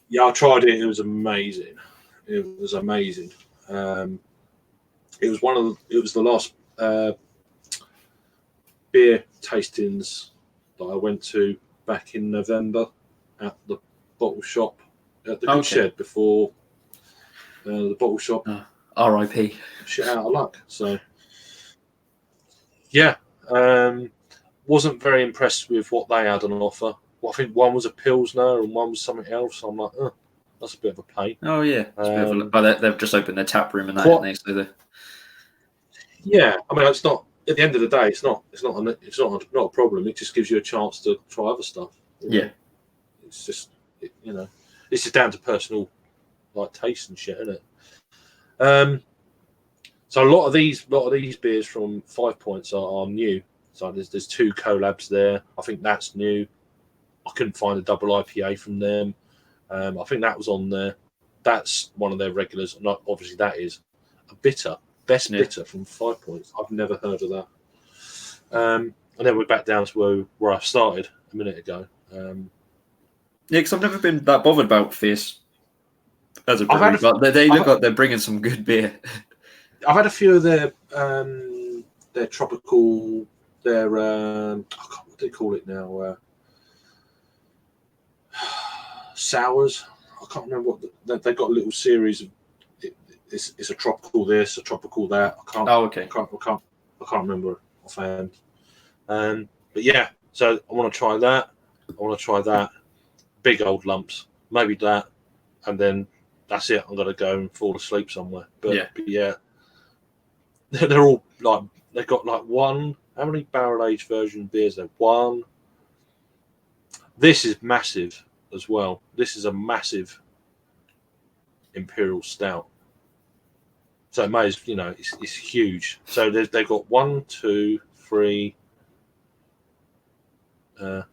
Speaker 1: Yeah, I tried it. It was amazing. It was amazing. It was the last beer tastings that I went to back in November at the bottle shop at the Good Shed before the bottle shop.
Speaker 2: R.I.P.
Speaker 1: Shit out of luck. So yeah, wasn't very impressed with what they had on offer. Well, I think one was a Pilsner and one was something else. I'm like, that's a bit of a pain.
Speaker 2: Oh yeah, it's a bit of a, but they've just opened their tap room and that, haven't they? So
Speaker 1: yeah, I mean, it's not. At the end of the day, it's not a problem. It just gives you a chance to try other stuff.
Speaker 2: Yeah,
Speaker 1: it's just it's just down to personal like taste and shit, isn't it? So a lot of these beers from 5 Points are new. So there's 2 collabs there. I think that's new. I couldn't find a double IPA from them. I think that was on there. That's one of their regulars. Not obviously that is a bitter. Best bitter from 5 Points. I've never heard of that. And then we're back down to where I started a minute ago.
Speaker 2: Yeah, because I've never been that bothered about Fierce as a brewery, but they look like they're bringing some good beer.
Speaker 1: I've had a few of their tropical, their what do they call it now? Sours. I can't remember what they've got a little series of. It's a tropical this, a tropical that. I can't.
Speaker 2: Oh, okay.
Speaker 1: I can't remember offhand. But yeah, so I want to try that. I want to try that. Big old lumps, maybe that, and then that's it. I'm gonna go and fall asleep somewhere. But yeah, they're all like they've got like one. How many barrel aged version beers? There one. This is massive as well. This is a massive imperial stout. So it may as it's huge. So they've got 1, 2, 3.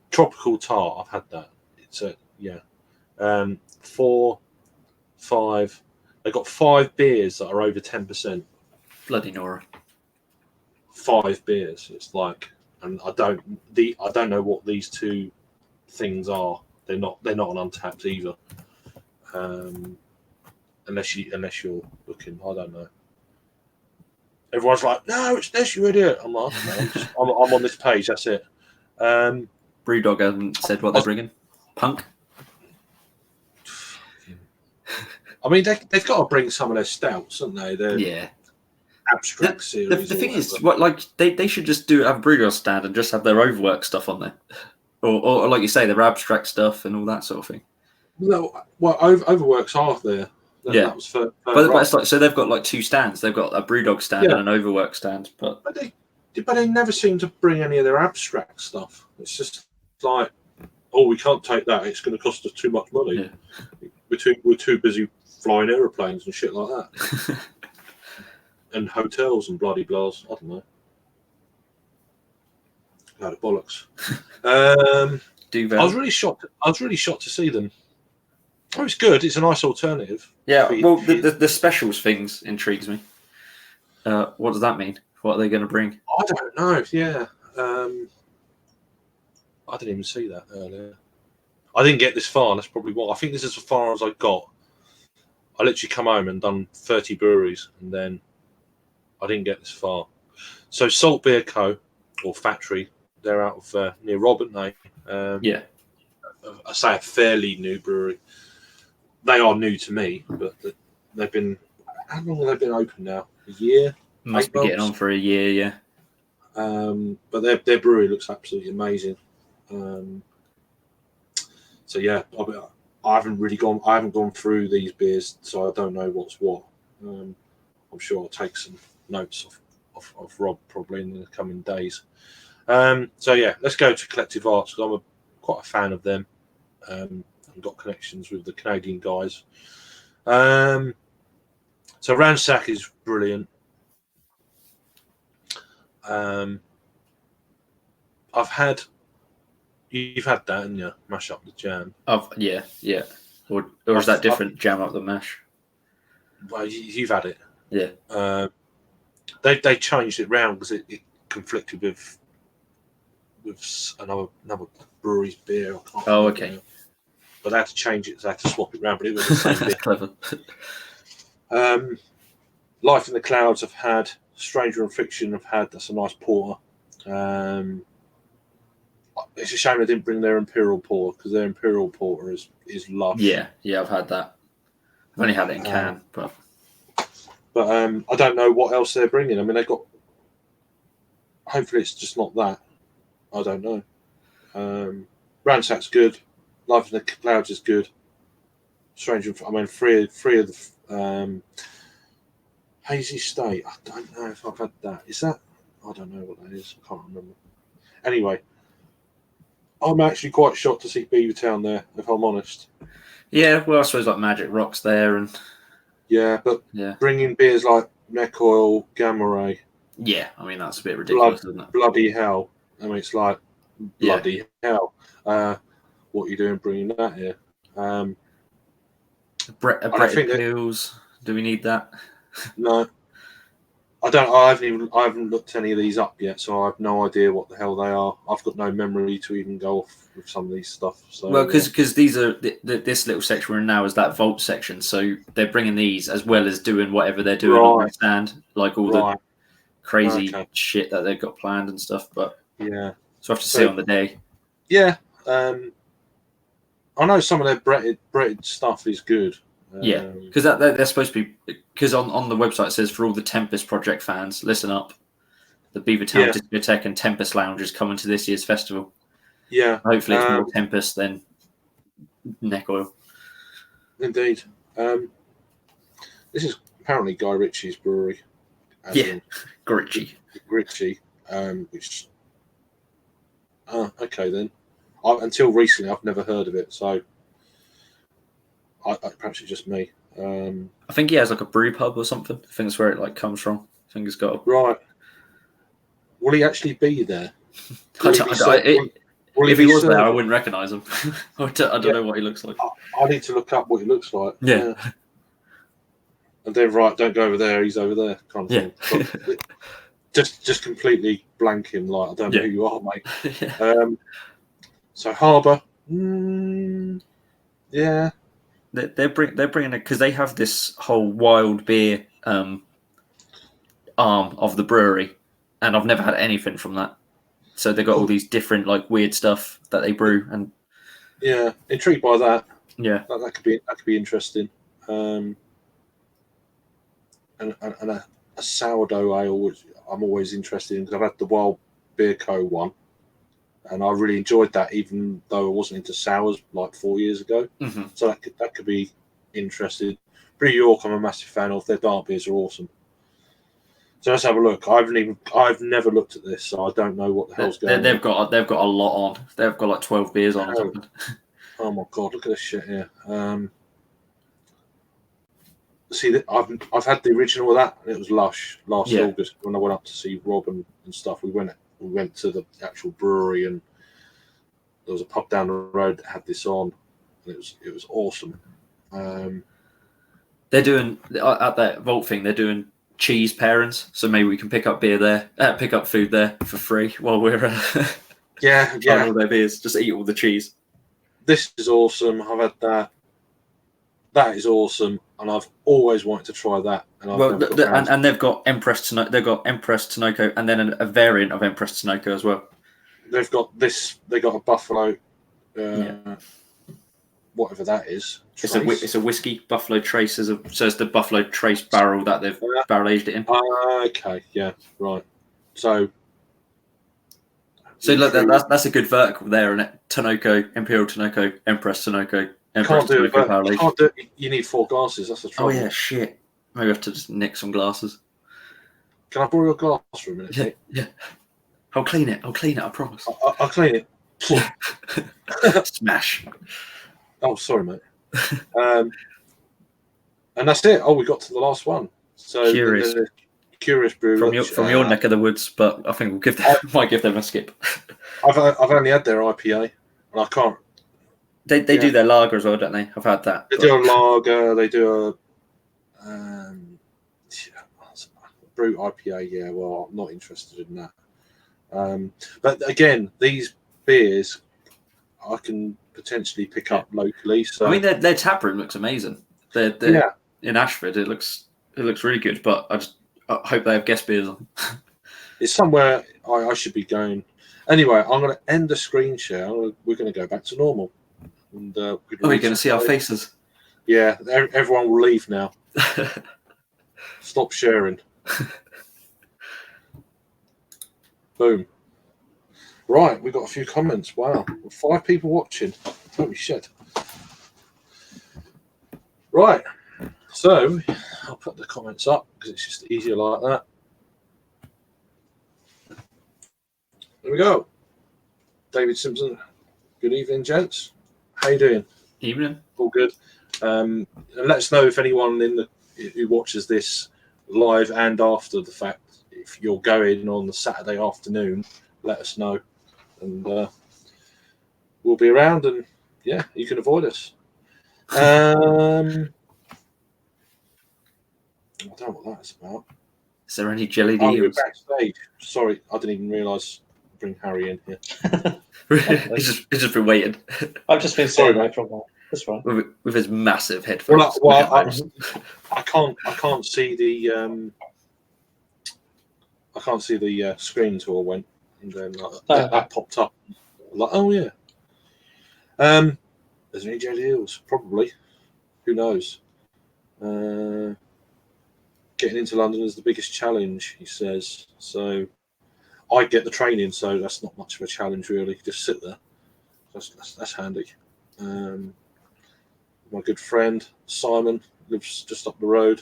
Speaker 1: Tropical tart. I've had that. It's 4, 5. They've got 5 beers that are over 10%.
Speaker 2: Bloody Nora.
Speaker 1: 5 beers. It's like, and I don't know what these 2 things are. They're not on Untapped either. Unless you're looking, I don't know. Everyone's like, no, it's this, you idiot. I'm like, no, I'm on this page. That's it.
Speaker 2: Brewdog hasn't said what they're bringing. Punk.
Speaker 1: I mean, they've got to bring some of their stouts, haven't they? Their abstract series.
Speaker 2: The thing is, they should just have a Brewdog stand and just have their overwork stuff on there, or like you say, their abstract stuff and all that sort of thing.
Speaker 1: No, well, Overworks are there. That was for
Speaker 2: but it's like, so they've got like 2 stands. They've got a Brewdog stand and an Overwork stand. But
Speaker 1: they never seem to bring any of their abstract stuff. It's just like, oh, we can't take that. It's going to cost us too much money. Yeah. We're too busy flying aeroplanes and shit like that, and hotels and bloody blahs. I don't know. Load of bollocks. I was really shocked. To see them. Oh, it's good. It's a nice alternative.
Speaker 2: Yeah. Well, the specials things intrigues me. What does that mean? What are they going to bring?
Speaker 1: I don't know. Yeah. I didn't even see that earlier. I didn't get this far. That's probably what. I think this is as far as I got. I literally come home and done 30 breweries, and then I didn't get this far. So Salt Beer Co. or Factory, they're out of near Robert,
Speaker 2: yeah.
Speaker 1: I say a fairly new brewery. They are new to me, but they've been. How long have they been open now? A year?
Speaker 2: Must be getting on for a year, yeah.
Speaker 1: But their brewery looks absolutely amazing. So yeah, I haven't gone through these beers, so I don't know what's what. I'm sure I'll take some notes of Rob probably in the coming days. So yeah, let's go to Collective Arts because I'm quite a fan of them. And got connections with the Canadian guys. So Ransack is brilliant. I've had. You've had that, haven't you? Mash up the jam.
Speaker 2: Yeah. Or is that different? Jam up the mash.
Speaker 1: Well, you've had it.
Speaker 2: Yeah.
Speaker 1: They changed it round because it conflicted with another brewery's beer. I can't remember
Speaker 2: Okay.
Speaker 1: now. But they had to change it, so they had to swap it round. But it was the same beer.
Speaker 2: Clever.
Speaker 1: Life in the Clouds have had. Stranger and Fiction have had. That's a nice porter. It's a shame they didn't bring their Imperial Porter because their Imperial Porter is lush.
Speaker 2: Yeah, I've had that. I've only had it in can, but
Speaker 1: I don't know what else they're bringing. I mean, they've got. Hopefully, it's just not that. I don't know. Ransack's good. Life in the Clouds is good. Stranger, I mean, three of the Hazy State. I don't know if I've had that. Is that? I don't know what that is. I can't remember. Anyway, I'm actually quite shocked to see Beavertown there, if I'm honest.
Speaker 2: Yeah, well, I suppose like Magic Rock's there, and
Speaker 1: but bringing beers like Neck Oil, Gamma Ray.
Speaker 2: Yeah, I mean that's a bit ridiculous, isn't it?
Speaker 1: Bloody hell! I mean, it's like bloody hell. What are you doing bringing that here?
Speaker 2: Brett Pills. Do we need that?
Speaker 1: No, I don't. I haven't looked any of these up yet, so I have no idea what the hell they are. I've got no memory to even go off with some of these stuff. So,
Speaker 2: well, because these are this little section we're in now is that vault section, so they're bringing these as well as doing whatever they're doing on the stand, like all the crazy shit that they've got planned and stuff. But so I have to see on the day.
Speaker 1: Yeah, I know some of their breaded stuff is good.
Speaker 2: Yeah, because they're supposed to be. Because on the website it says for all the Tempest Project fans, listen up. The Beavertown Discotheque and Tempest Lounge is coming to this year's festival.
Speaker 1: Yeah,
Speaker 2: hopefully it's more Tempest than Neck Oil.
Speaker 1: Indeed. This is apparently Guy Ritchie's brewery.
Speaker 2: Ritchie.
Speaker 1: Which. Okay then. Until recently, I've never heard of it, so perhaps it's just me.
Speaker 2: I think he has like a brew pub or something. I think that's where it like comes from. I think he's got
Speaker 1: right. Will he actually be there?
Speaker 2: If he was there, I wouldn't recognise him. I don't know what he looks like.
Speaker 1: I need to look up what he looks like.
Speaker 2: Yeah.
Speaker 1: And then don't go over there. He's over there, kind of thing. Just completely blank him. Like I don't know who you are, mate. So Harbour, yeah.
Speaker 2: They're bringing it because they have this whole wild beer arm of the brewery, and I've never had anything from that. So they've got all these different like weird stuff that they brew, and
Speaker 1: intrigued by that.
Speaker 2: Yeah,
Speaker 1: that could be interesting. And a sourdough ale, which I'm always interested in because I've had the Wild Beer Co. one. And I really enjoyed that, even though I wasn't into sours like 4 years ago.
Speaker 2: Mm-hmm.
Speaker 1: So that could be interesting. Brew York, I'm a massive fan of. Their dark beers are awesome. So let's have a look. I've never looked at this, so I don't know what the hell's going on.
Speaker 2: They've got a lot on. They've got like 12 beers on or something.
Speaker 1: Oh my god! Look at this shit here. See, I've had the original of that, and it was lush last August when I went up to see Rob and stuff. We went to the actual brewery, and there was a pub down the road that had this on, and it was awesome.
Speaker 2: They're doing at that vault thing. They're doing cheese pairings, so maybe we can pick up food there for free while we're trying all their beers. Just eat all the cheese.
Speaker 1: This is awesome. I've had that. That is awesome, and I've always wanted to try that.
Speaker 2: And they've got Empress Tinoco, and then a variant of Empress Tinoco as well.
Speaker 1: They've got this. They got a Buffalo, whatever that is.
Speaker 2: It's a whiskey Buffalo Trace. So it's the Buffalo Trace barrel that they've barrel aged it in.
Speaker 1: Okay, yeah, right. So
Speaker 2: look, that's a good vertical there, isn't it? Tinoco, Imperial Tinoco, Empress Tinoco.
Speaker 1: Can't do it. You need 4 glasses. That's the trouble.
Speaker 2: Oh yeah, shit. Maybe I have to just nick some glasses.
Speaker 1: Can I borrow your glass for a minute?
Speaker 2: Yeah. I'll clean it. I promise.
Speaker 1: I'll clean
Speaker 2: it. Smash.
Speaker 1: Oh, sorry, mate. And that's it. Oh, we got to the last one. So Curious Brew
Speaker 2: from your neck of the woods, but I think might give them a skip.
Speaker 1: I've only had their IPA, and I can't.
Speaker 2: They do their lager as well, don't they? I've had that.
Speaker 1: They do a lager. They do a brute IPA. Yeah, well, I'm not interested in that. But again, these beers I can potentially pick up locally. So
Speaker 2: I mean, their tap room looks amazing. They're in Ashford. It looks really good. But I hope they have guest beers on.
Speaker 1: It's somewhere I should be going. Anyway, I'm going to end the screen share. We're going to go back to normal. And
Speaker 2: we're going to see our faces.
Speaker 1: Yeah, everyone will leave now. Stop sharing. Boom. Right, we've got a few comments. Wow, 5 people watching. Holy shit. Right, so I'll put the comments up because it's just easier like that. There we go. David Simpson. Good evening, gents. How you doing?
Speaker 2: Evening.
Speaker 1: All good. And let us know if anyone who watches this live and after the fact, if you're going on the Saturday afternoon, let us know, and we'll be around. And yeah, you can avoid us. I don't know what that's about.
Speaker 2: Is there any jelly
Speaker 1: You're
Speaker 2: deals?
Speaker 1: backstage. Sorry, I didn't even realise. Bring Harry in here.
Speaker 2: he's just been waiting.
Speaker 3: I've just been saying that for a while. That's right.
Speaker 2: With his massive headphones.
Speaker 1: I can't see the screen until I went, and then that popped up. Like, oh yeah. There's any jelly deals? Probably. Who knows? Getting into London is the biggest challenge, he says. So I get the training, so that's not much of a challenge really. Just sit there. That's handy. My good friend Simon lives just up the road.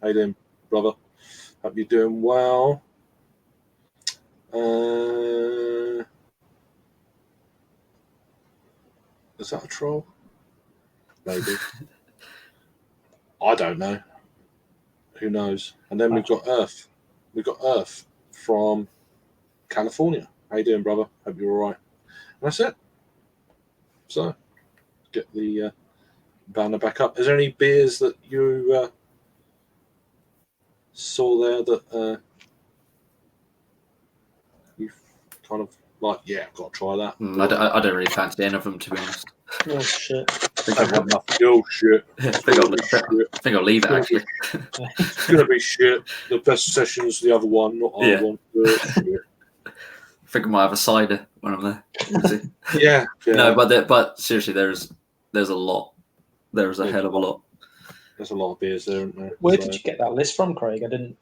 Speaker 1: How you doing, brother? Hope you're doing well. Is that a troll? Maybe. I don't know. Who knows? And then we've got Earth. We've got Earth from California. How you doing, brother? Hope you're all right. And that's it. So, get the banner back up. Is there any beers that you saw there that you kind of like? Yeah, I've got to try that.
Speaker 2: I don't really fancy any of them, to be honest.
Speaker 3: Oh shit!
Speaker 1: I have nothing. Oh shit!
Speaker 2: I think I'll leave it actually.
Speaker 1: It's gonna be shit. The best session's the other one, not our one.
Speaker 2: I think I might have a cider when I'm there.
Speaker 1: Yeah.
Speaker 2: No, but seriously, there's a lot. There's a hell of a lot.
Speaker 1: There's a lot of beers there, isn't there?
Speaker 3: Where did you get that list from, Craig? I didn't.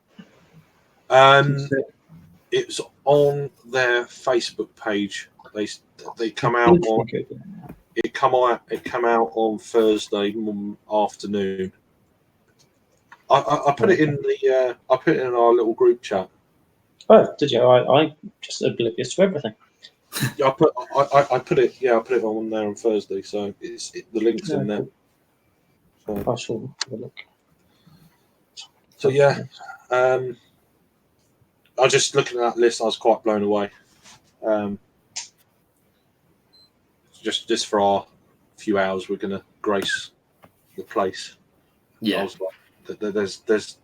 Speaker 1: It's on their Facebook page. They come out on. It come out on Thursday afternoon. I put it in I put it in our little group chat.
Speaker 3: Oh, did you? I just oblivious to everything.
Speaker 1: Yeah, I put it on there on Thursday, so the link's in there. So,
Speaker 3: I shall have a look.
Speaker 1: So yeah, I was just looking at that list. I was quite blown away. Just for our few hours, we're going to grace the place.
Speaker 2: Yeah,
Speaker 1: I was like, there's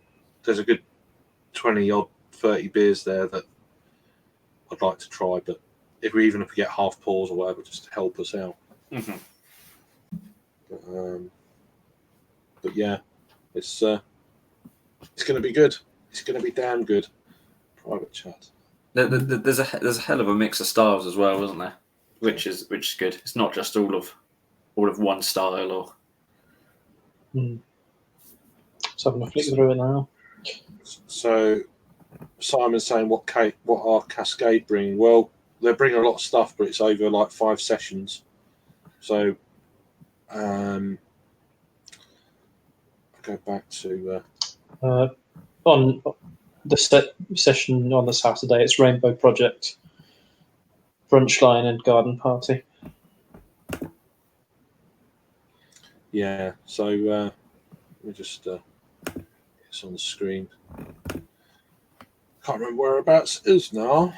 Speaker 1: a good 20 odd 30 beers there that I'd like to try, but if we get half pours or whatever, just to help us out.
Speaker 2: Mm-hmm.
Speaker 1: But yeah, it's going to be good. It's going to be damn good. Private chat.
Speaker 2: There's a hell of a mix of styles as well, isn't there? Which is good. It's not just all of one style or.
Speaker 3: Just having a flick through it now.
Speaker 1: So Simon's saying what our Cascade bring? Well, they bring a lot of stuff, but it's over like 5 sessions. So I'll go back to
Speaker 3: on the session on the Saturday. It's Rainbow Project, Brunch Line, and Garden Party.
Speaker 1: Yeah. So let me just it's on the screen. Can't remember whereabouts it is now.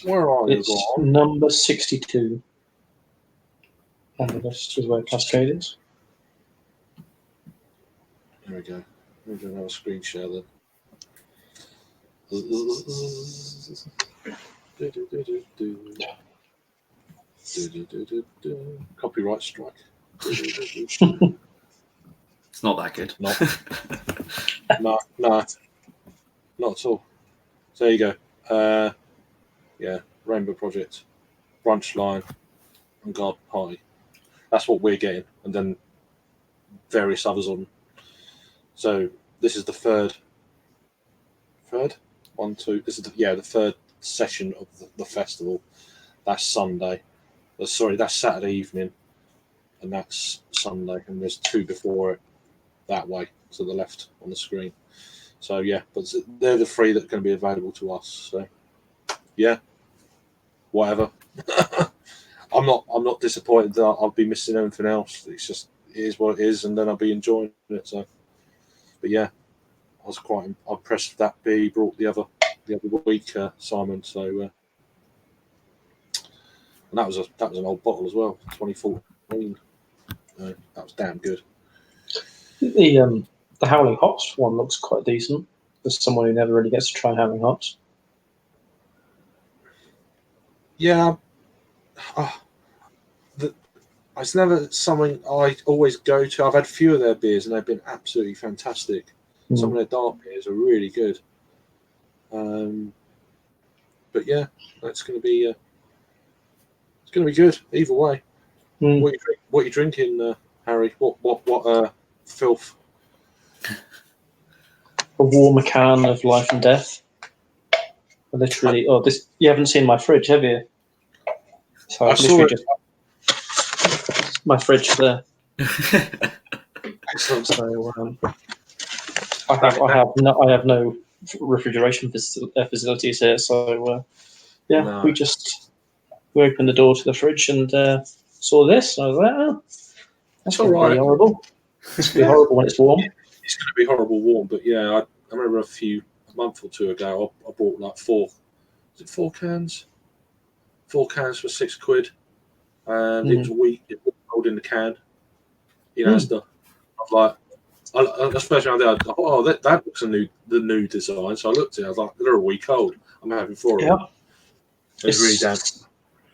Speaker 1: Where are you,
Speaker 3: It's
Speaker 1: Gordon?
Speaker 3: number 62 on the list is where Cascade is.
Speaker 1: There we go. We'll do another screen share then. Copyright strike.
Speaker 2: It's not that good.
Speaker 1: No, not at all. So there you go. Yeah, Rainbow Project, Brunch Line, and Garden Party. That's what we're getting, and then various others on. So this is the third. This is the third session of the festival. That's Sunday. Sorry, that's Saturday evening, and that's Sunday, and there's two before it that way to the left on the screen. So yeah, but they're the three that are going to be available to us. So yeah, whatever. I'm not disappointed that I'll be missing anything else. It's just it is what it is, and then I'll be enjoying it. So, but yeah, I was quite impressed that B brought the other week, Simon. So, and that was an old bottle as well, 2014. That was damn good.
Speaker 3: The Howling Hops one looks quite decent for someone who never really gets to try Howling Hops.
Speaker 1: Yeah, it's never something I always go to. I've had a few of their beers and they've been absolutely fantastic. Some of their dark beers are really good. But yeah, that's going to be good either way. What are you drinking, Harry? What filth?
Speaker 3: A warmer can of Life and Death. Literally, this you haven't seen my fridge, have you? So
Speaker 1: I saw it.
Speaker 3: My fridge there.
Speaker 1: Excellent.
Speaker 3: So I have no refrigeration facilities here. So we opened the door to the fridge and saw this. I was like, oh, that's going to be horrible. It's going to be horrible when it's warm.
Speaker 1: It's going to be horrible warm, but yeah, I remember a month or two ago, I bought like 4 cans? 4 cans for £6, and it was a week. It was cold in the can. You know, stuff. I was like, especially on there, I thought, oh, that looks the new design. So I looked at it. I was like, they're a week old. I'm having 4 of them. It's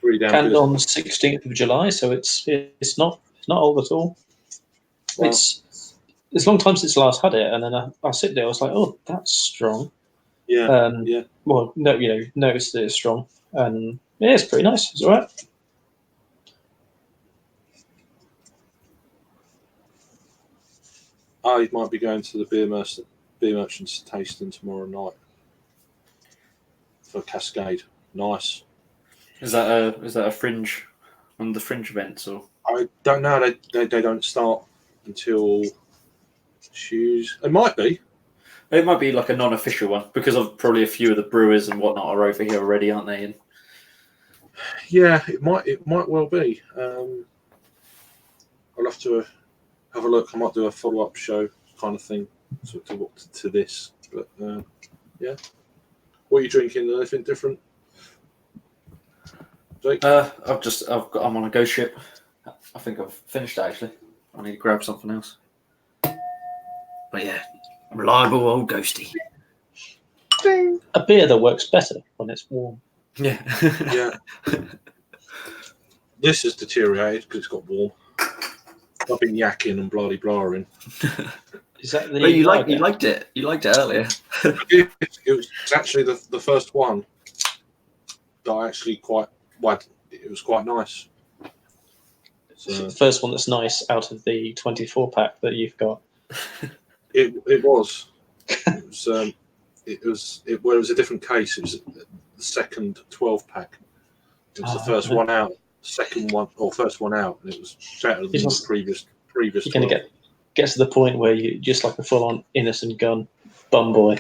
Speaker 1: really damn
Speaker 3: canned
Speaker 1: good.
Speaker 3: on the 16th of July, so it's not old at all. Well, it's a long time since I last had it, and then I sit there. I was like, oh, that's strong.
Speaker 1: Yeah. Yeah.
Speaker 3: Well, no, notice that it's strong, and yeah, it's pretty nice. It's all right.
Speaker 1: I might be going to the beer merchants tasting tomorrow night for Cascade. Nice.
Speaker 2: Is that a fringe, one of the fringe events, or?
Speaker 1: I don't know. They don't start until Tuesday. It might be.
Speaker 2: It might be like a non-official one because of probably a few of the brewers and whatnot are over here already, aren't they? And
Speaker 1: yeah, it might well be. I'll have to have a look. I might do a follow-up show kind of thing to this. But yeah, what are you drinking? Anything different? Jake?
Speaker 2: I'm on a ghost ship. I think I've finished it, actually. I need to grab something else. But yeah, reliable old ghosty.
Speaker 3: A beer that works better when it's warm.
Speaker 2: Yeah.
Speaker 1: Yeah. This has deteriorated because it's got warm. I've been yakking and bloody blahing.
Speaker 3: Is that the?
Speaker 2: But you liked it. You liked it earlier.
Speaker 1: It was actually the first one that I actually it was quite nice.
Speaker 3: So the first one that's nice out of the 24 pack that you've got.
Speaker 1: It was. It was a different case. It was the second 12 pack. It was the first one out, first one out, and it was better than the previous.
Speaker 3: You're going to get to the point where you just like a full-on innocent gun bum boy,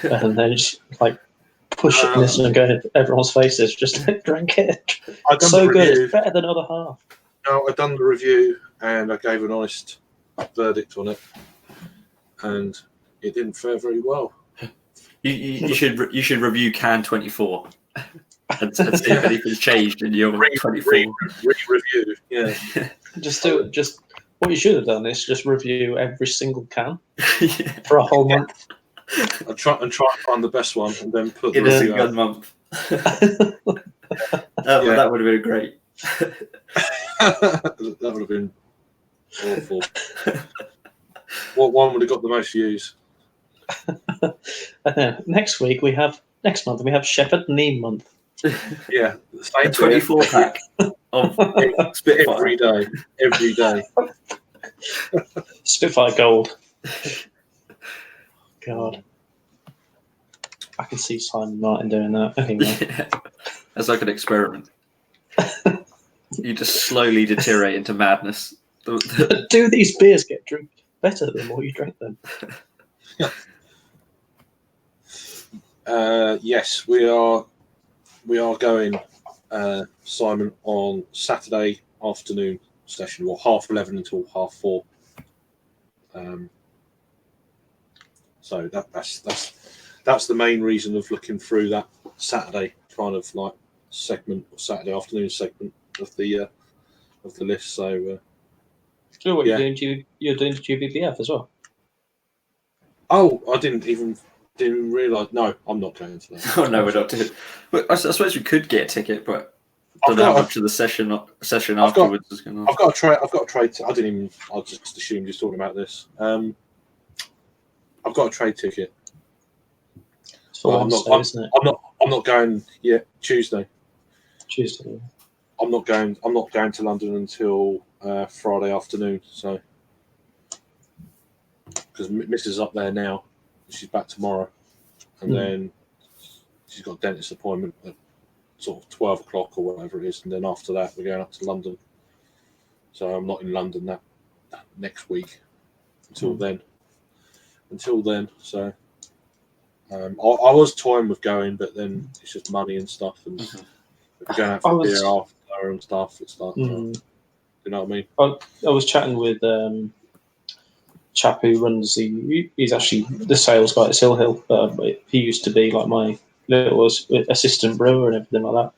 Speaker 3: and then just like push innocent gun in everyone's faces. Just drink it. It's so good. It's better than other half.
Speaker 1: No, I've done the review and I gave an honest verdict on it, and it didn't fare very well.
Speaker 2: You should review Can 24 and see if anything's changed in your 24.
Speaker 1: Review, yeah.
Speaker 3: Just what you should have done is just review every single can for a whole month.
Speaker 1: And try and find the best one, and then put the
Speaker 2: Innocent
Speaker 1: review
Speaker 2: Gun month. That would have been great.
Speaker 1: That would have been awful. What one would have got the most views?
Speaker 3: Next month we have Shepherd Neem month.
Speaker 1: Yeah,
Speaker 2: a 24 pack of Spitfire
Speaker 1: every day.
Speaker 3: Spitfire Gold. God, I can see Simon Martin doing that. Anyway,
Speaker 2: as like an experiment. You just slowly deteriorate into madness.
Speaker 3: Do these beers get drink better the more you drink them?
Speaker 1: Yes, we are going, Simon, on Saturday afternoon session, or 11:30 until 4:30. So that's the main reason of looking through that Saturday kind of like segment, or Saturday afternoon segment of the list. So
Speaker 3: You're doing GBBF as well.
Speaker 1: Oh, I didn't realise. No, I'm not going to that.
Speaker 2: Oh no, we're not doing. But I suppose we could get a ticket, but I don't know how much of the session afterwards is going on.
Speaker 1: I've got a trade. I just assumed you're talking about this. I've got a trade ticket.
Speaker 3: I'm
Speaker 1: not going yet. Tuesday.
Speaker 3: Tuesday.
Speaker 1: I'm not going to London until Friday afternoon. So, because Mrs. is up there now, she's back tomorrow, and then she's got a dentist appointment at sort of 12 o'clock or whatever it is, and then after that we're going up to London. So I'm not in London that next week until then. So I was toying with going, but then it's just money and stuff, and if we're going out for beer after and stuff, it's like, you know what I mean?
Speaker 3: I was chatting with chap who runs he's actually the sales guy at Sill Hill. He used to be like my little assistant brewer and everything like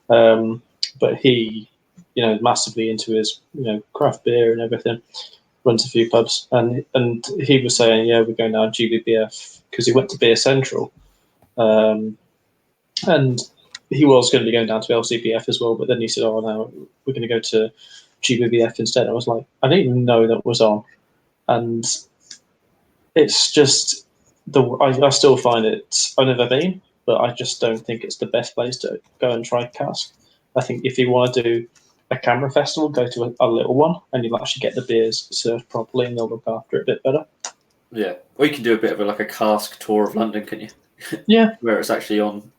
Speaker 3: that. But he, massively into his, craft beer and everything. Runs a few pubs, and he was saying, yeah, we're going down GBBF because he went to Beer Central, and he was going to be going down to LCBF as well. But then he said, oh no, we're going to go to GBBF instead. I was like, I didn't even know that was on. And it's just I still find it. I've never been, but I just don't think it's the best place to go and try cask. I think if you want to do a camera festival, go to a little one, and you'll actually get the beers served properly, and they'll look after it a bit better.
Speaker 2: Yeah, or you can do a bit of a cask tour of London, can you?
Speaker 3: Yeah,
Speaker 2: where it's actually on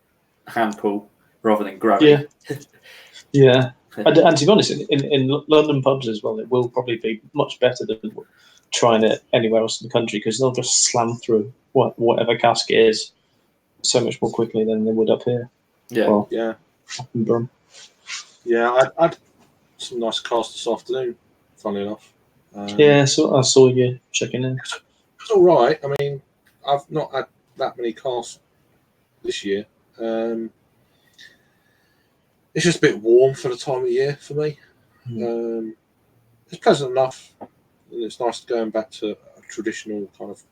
Speaker 2: hand pull rather than gravity.
Speaker 3: Yeah. And to be honest, in London pubs as well, it will probably be much better than trying it anywhere else in the country, because they'll just slam through whatever cask it is so much more quickly than they would up here.
Speaker 2: Yeah,
Speaker 3: or
Speaker 1: yeah.
Speaker 3: Up in Brum.
Speaker 1: Yeah, I had some nice casts this afternoon, funnily enough.
Speaker 3: So I saw you checking in.
Speaker 1: It's all right. I mean, I've not had that many casts this year. It's just a bit warm for the time of year for me. It's pleasant enough, and it's nice going back to a traditional kind of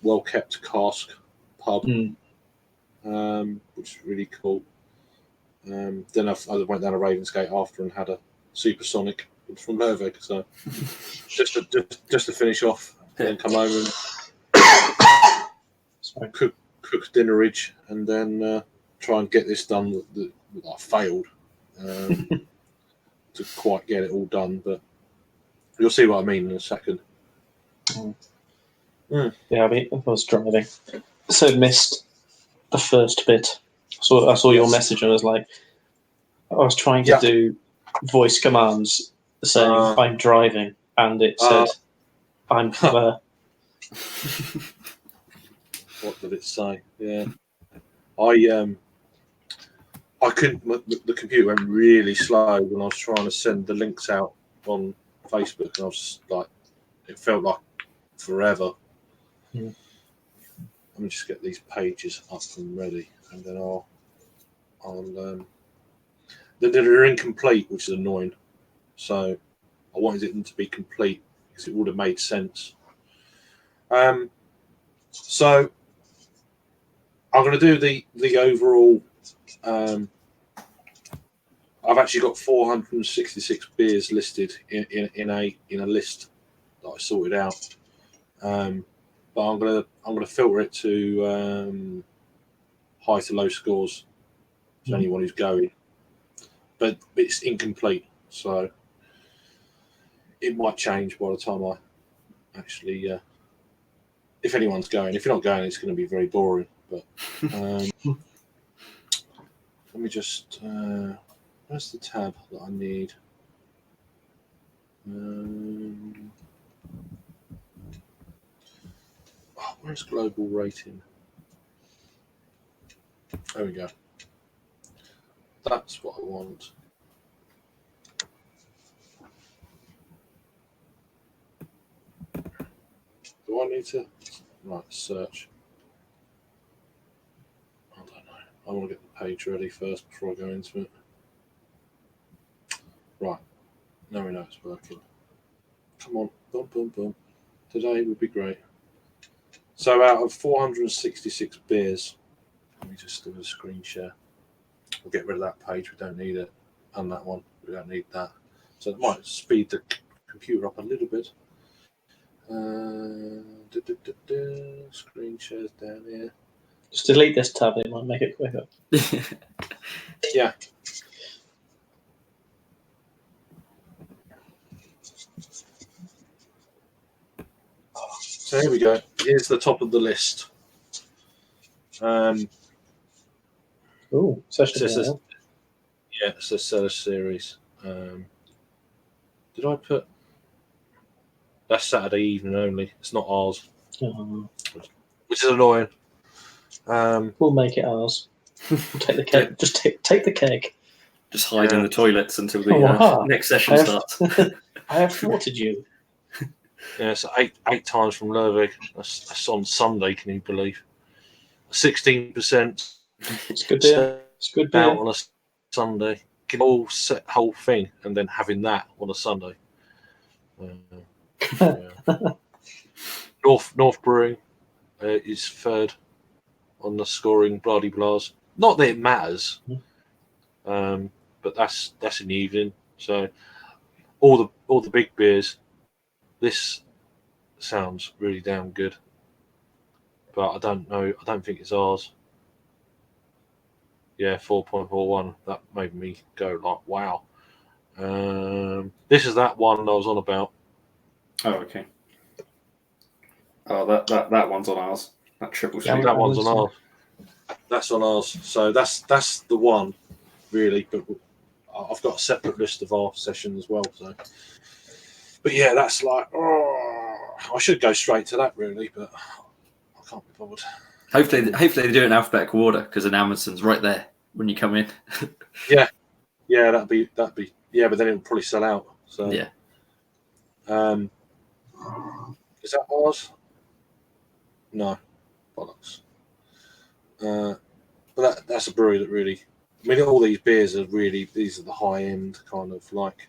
Speaker 1: well-kept cask pub, which is really cool. Then I went down to Ravensgate after and had a supersonic from Lervig, so just to finish off, and then come home and cook dinnerage, and then try and get this done. That I failed to quite get it all done, but you'll see what I mean in a second.
Speaker 3: Yeah, I mean, I was driving, so missed the first bit. So I saw your message, and I was trying to do voice commands saying I'm driving, and it said I'm there.
Speaker 1: What did it say? Yeah, I couldn't. The computer went really slow when I was trying to send the links out on Facebook, and I was just like, it felt like forever. let me just get these pages up and ready, and then I'll they're incomplete, which is annoying. So I wanted them to be complete because it would have made sense. So I'm going to do the overall. I've actually got 466 beers listed in a list that I sorted out. But I'm gonna filter it to high to low scores to anyone who's going. But it's incomplete, so it might change by the time I actually. If anyone's going, if you're not going, it's going to be very boring. But let me just. Where's the tab that I need? Where's global rating? There we go. That's what I want. Do I need to search? I don't know. I want to get the page ready first before I go into it. Right. Now we know it's working. Come on. Boom, boom, boom. Today would be great. So out of 466 beers, let me just do a screen share. We'll get rid of that page. We don't need it. And that one. We don't need that. So it might speed the computer up a little bit. Screen shares down here.
Speaker 3: Just delete this tab, it might make it quicker.
Speaker 1: Yeah. So here we go. Here's the top of the list.
Speaker 3: Session.
Speaker 1: It's a Cellar series. Did I put? That's Saturday evening only. It's not ours, which is annoying.
Speaker 3: We'll make it ours. Take the keg. Just take the keg.
Speaker 2: Just hide in the toilets until the next session starts.
Speaker 3: I have thwarted you.
Speaker 1: Yeah, so eight times from Lervig. That's on Sunday. Can you believe? 16%.
Speaker 3: It's good beer. It's good beer.
Speaker 1: Out on a Sunday. Get all set whole thing, and then having that on a Sunday. North Brewing is third on the scoring. Bloody blahs. Not that it matters, but that's in the evening. So all the big beers. This sounds really damn good, but I don't know. I don't think it's ours. Yeah, 4.41. That made me go like, wow. This is that one I was on about.
Speaker 2: Oh, okay. Oh, that one's on ours. That triple
Speaker 1: Yeah,
Speaker 2: sheet.
Speaker 1: that one's on ours. That's on ours. So that's the one, really. But I've got a separate list of our sessions as well. So, but yeah, that's like, I should go straight to that really, but I can't be bothered.
Speaker 2: Hopefully they do it in alphabetical order because an Amundsen's right there when you come in.
Speaker 1: yeah, that'd be yeah, but then it would probably sell out. So
Speaker 2: yeah.
Speaker 1: Is that ours? No, bollocks. But that's a brewery that really. I mean, all these beers are really. These are the high end kind of like.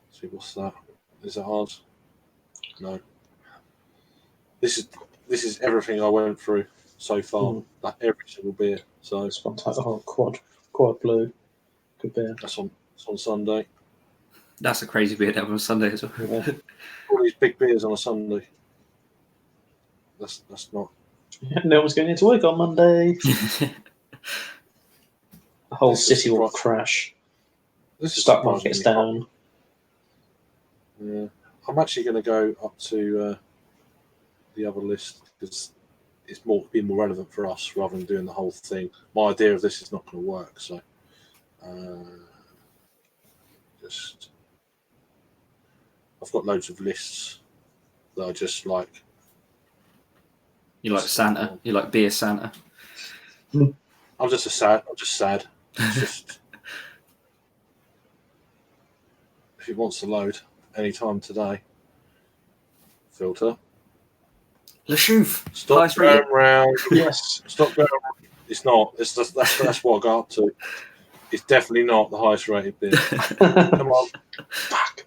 Speaker 1: Let's see, what's that? Is that ours? No. This is everything I went through so far. Like every single beer. So
Speaker 3: it's one type of quad blue. Good beer.
Speaker 1: That's on Sunday.
Speaker 2: That's a crazy beer to have on Sunday as well.
Speaker 3: Yeah.
Speaker 1: All these big beers on a Sunday. That's not.
Speaker 3: No one's going into work on Monday. The whole city will crash.
Speaker 1: This
Speaker 3: stock market's down.
Speaker 1: Yeah, I'm actually going to go up to the other list because it's being more relevant for us rather than doing the whole thing. My idea of this is not going to work, so I've got loads of lists that I just like.
Speaker 2: You like Santa? You like beer Santa?
Speaker 1: I'm just sad. It's just if it wants to load any time today, filter.
Speaker 2: Le Chouffe.
Speaker 1: Stop
Speaker 2: Highest
Speaker 1: going
Speaker 2: rated.
Speaker 1: round.
Speaker 3: Yes.
Speaker 1: Stop going. It's not. It's just, that's what I got up to. It's definitely not the highest rated beer. Come on. Fuck.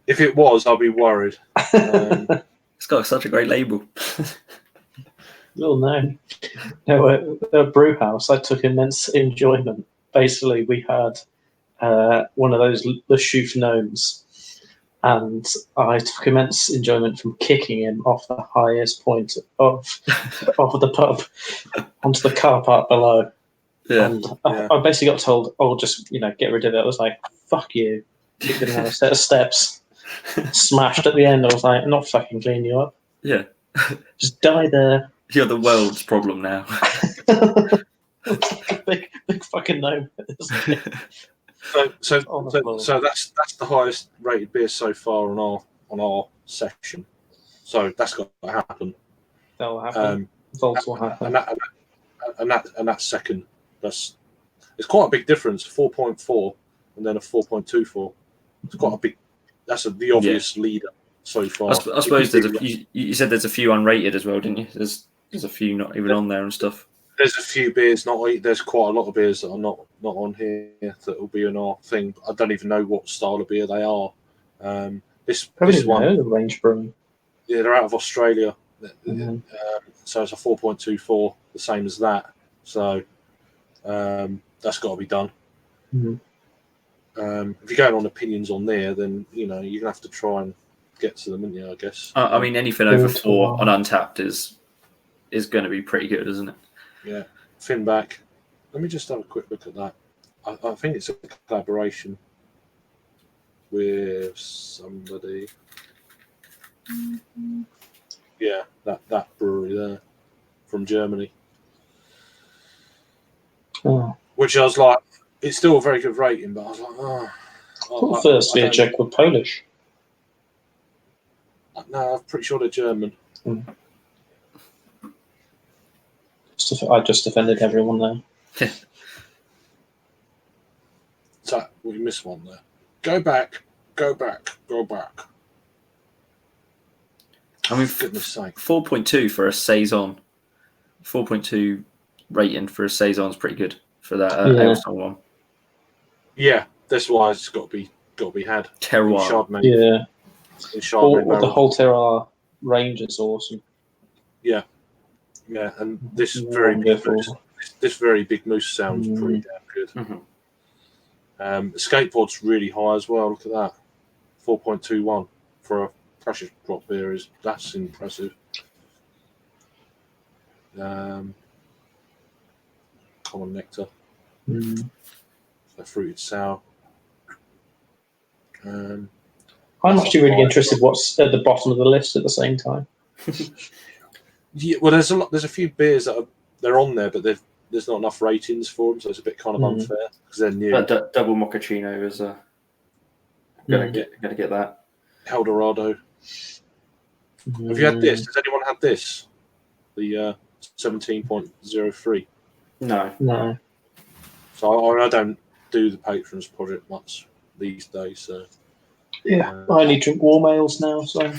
Speaker 1: If it was, I'd be worried.
Speaker 2: It's got such a great label.
Speaker 3: Little known. No, at brew house, I took immense enjoyment. Basically, we had one of those Le Chouffe gnomes, and I took immense enjoyment from kicking him off the highest point of the pub onto the car park below.
Speaker 2: Yeah.
Speaker 3: And I basically got told, "Oh, just get rid of it." I was like, "Fuck you!" Kicked him down a set of steps, smashed at the end. I was like, "I'm not fucking cleaning you up.
Speaker 2: Yeah.
Speaker 3: Just die there."
Speaker 2: You're the world's problem now.
Speaker 3: big fucking gnome.
Speaker 1: So that's the highest rated beer so far on our section. So that's got to happen.
Speaker 3: That'll happen. Volts will happen.
Speaker 1: And that's second. It's quite a big difference. 4.4 and then a 4.24. It's quite a big. That's the obvious leader so far.
Speaker 2: I suppose you said there's a few unrated as well, didn't you? There's a few not even on there and stuff.
Speaker 1: There's a few beers not. There's quite a lot of beers that are not on here that will be in our thing. I don't even know what style of beer they are. This one,
Speaker 3: the range brewing.
Speaker 1: Yeah, they're out of Australia.
Speaker 3: Mm-hmm.
Speaker 1: So it's a 4.24, the same as that. So that's got to be done.
Speaker 3: Mm-hmm.
Speaker 1: If you're going on opinions on there, then you're gonna have to try and get to them, I guess.
Speaker 2: I mean, anything over 4 on Untapped is going to be pretty good, isn't it?
Speaker 1: Yeah, Finback. Let me just have a quick look at that. I think it's a collaboration with somebody. Yeah, that brewery there from Germany.
Speaker 3: Oh.
Speaker 1: Which I was like, it's still a very good rating, but I was like,
Speaker 3: first beer check were Polish.
Speaker 1: No, I'm pretty sure they're German.
Speaker 3: I just offended everyone there.
Speaker 1: So we missed one there. Go back.
Speaker 2: I mean,
Speaker 1: goodness sake.
Speaker 2: 4.2 for a Saison. 4.2 rating for a Saison is pretty good for that Ailsong one.
Speaker 1: Yeah, that's why it's got to be had.
Speaker 2: Terroir.
Speaker 3: Yeah.
Speaker 1: Chardonnay
Speaker 3: the whole Terroir range is awesome.
Speaker 1: Yeah, and this very big moose sounds pretty damn good.
Speaker 2: Mm-hmm.
Speaker 1: Skateboard's really high as well. Look at that, 4.21 for a pressure drop beer that's impressive. Common nectar, a fruited sour. I'm
Speaker 3: actually really interested what's at the bottom of the list at the same time.
Speaker 1: Yeah, well, there's a few beers that they're on there, but there's not enough ratings for them, so it's a bit kind of unfair because they're new.
Speaker 2: Double mochaccino is gonna get that.
Speaker 1: Eldorado. Have you had this? Has anyone had this? The 17.03.
Speaker 3: No.
Speaker 1: So I don't do the Patrons project much these days. So
Speaker 3: yeah, I only drink warm ales now. So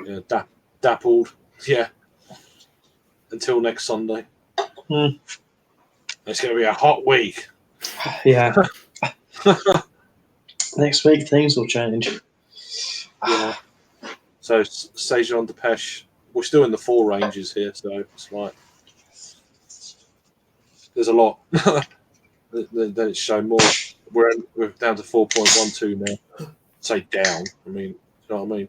Speaker 1: yeah, dappled. Yeah. Until next Sunday. It's going to be a hot week.
Speaker 3: Yeah. Next week things will change.
Speaker 1: Yeah. So Saison Depeche. We're still in the 4 ranges here, so it's like there's a lot. Then it's shown more. We're down to 4.12 now. Say down. I mean, you know what I mean?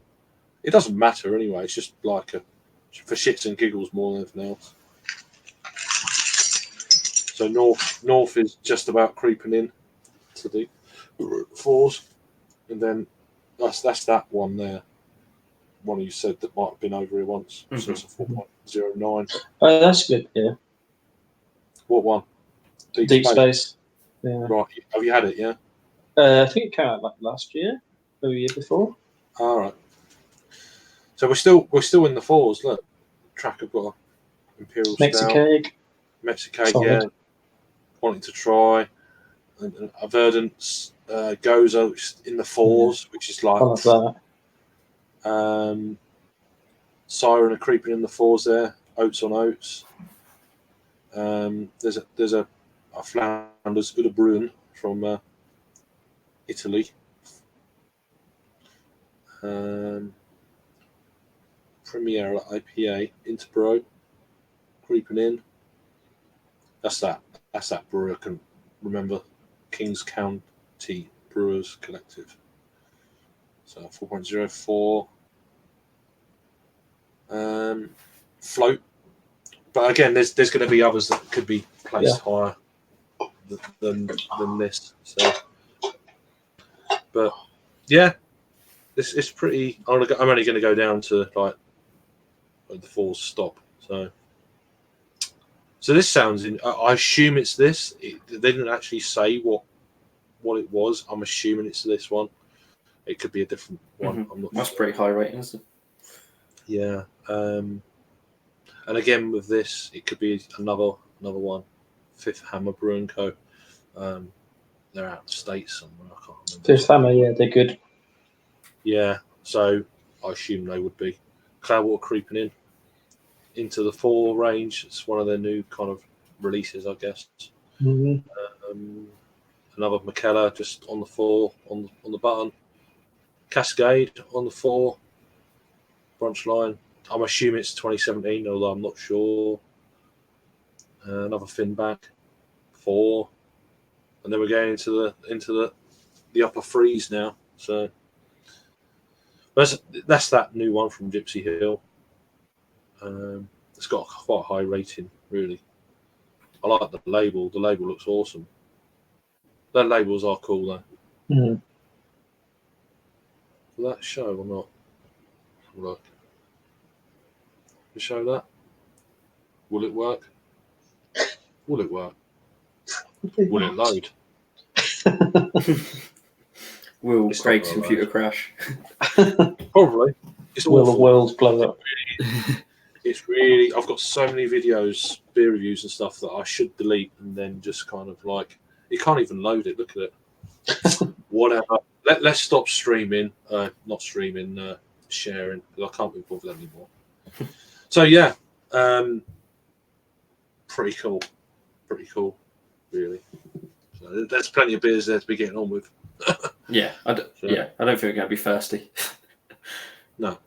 Speaker 1: It doesn't matter anyway. It's just like for shits and giggles more than anything else. So North is just about creeping in to the 4s, and then that's that one there. One of you said that might have been over here once, so it's a 4.09.
Speaker 3: Oh, that's good. Yeah.
Speaker 1: What one?
Speaker 3: Deep Space. Yeah.
Speaker 1: Right. Have you had it? Yeah.
Speaker 3: I think it came out like last year or the year before.
Speaker 1: All right. So we're still in the 4s. Look, Track have got Imperial
Speaker 3: Mexicade.
Speaker 1: Stout. Yeah. Wanting to try. And Verdant's Gozo in the 4s, which is like.
Speaker 3: I love that.
Speaker 1: Siren are creeping in the 4s there. Oats on oats. There's a Flanders Udderbrunn from Italy. Premier IPA Interbro creeping in. That's that brewer I can remember. Kings County Brewers Collective. So 4.04. Float. But again, there's going to be others that could be placed higher than this. So, but yeah, it's pretty. I'm only going to go down to like the 4s stop. So this sounds. I assume it's this. They didn't actually say what it was. I'm assuming it's this one. It could be a different one.
Speaker 2: Mm-hmm.
Speaker 1: I'm not.
Speaker 2: That's
Speaker 1: sure.
Speaker 2: pretty high rating, isn't it?
Speaker 1: Yeah. And again with this, it could be another one. Fifth Hammer Brewing Co. They're out of the States somewhere. I can't remember.
Speaker 3: Fifth Hammer, yeah, they're good.
Speaker 1: Yeah, so I assume they would be. Cloudwater creeping into the 4 range. It's one of their new kind of releases, I guess.
Speaker 3: Mm-hmm.
Speaker 1: Another McKellar just on the 4 on the button. Cascade on the 4. Brunch line. I'm assuming it's 2017, although I'm not sure. Another Finback 4, and then we're going into the upper 3s now. So that's that new one from Gypsy Hill. It's got quite a high rating, really. I like the label. The label looks awesome. Their labels are cool, though.
Speaker 3: Mm-hmm.
Speaker 1: Will that show or not? Look. You show that? Will it work? Will it work? Will it load?
Speaker 2: Will
Speaker 1: It's
Speaker 2: Craig's
Speaker 1: not gonna
Speaker 2: computer
Speaker 1: load.
Speaker 2: crash?
Speaker 1: Probably. It's
Speaker 3: Will the
Speaker 1: awful.
Speaker 3: world blow up?
Speaker 1: It's really. I've got so many videos, beer reviews and stuff that I should delete and then just kind of like. You can't even load it. Look at it. Whatever. Let's stop streaming. Not streaming. Sharing. Because I can't be bothered anymore. So yeah. Pretty cool. Really. So there's plenty of beers there to be getting on with.
Speaker 2: Yeah, I don't think we're going to be thirsty.
Speaker 1: No.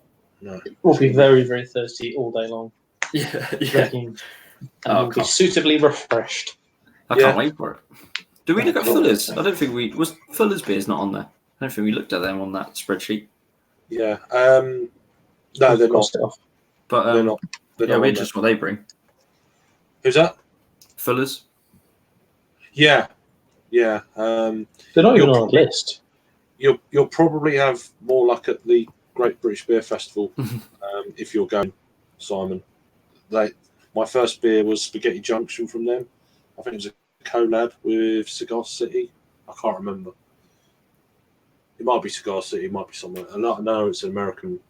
Speaker 3: We'll be very, very thirsty all day long.
Speaker 2: yeah.
Speaker 3: Drinking, and
Speaker 2: Oh,
Speaker 3: we'll be
Speaker 2: can't-
Speaker 3: suitably refreshed.
Speaker 2: I
Speaker 1: Yeah.
Speaker 2: can't wait for it. Did we look at Fuller's? I don't think was Fuller's beer's not on there. I don't think we looked at them on that spreadsheet.
Speaker 1: Yeah. No, they're not.
Speaker 3: Crossed it off.
Speaker 2: But
Speaker 1: They're not. They're
Speaker 2: yeah,
Speaker 1: not
Speaker 2: we're
Speaker 1: on
Speaker 2: just what they bring.
Speaker 1: there. Who's that?
Speaker 2: Fuller's.
Speaker 1: Yeah.
Speaker 3: They're not even on a list.
Speaker 1: You'll probably have more luck at the Great British Beer Festival if you're going, Simon. My first beer was Spaghetti Junction from them. I think it was a collab with Cigar City. I can't remember. It might be Cigar City. It might be somewhere. No, it's an American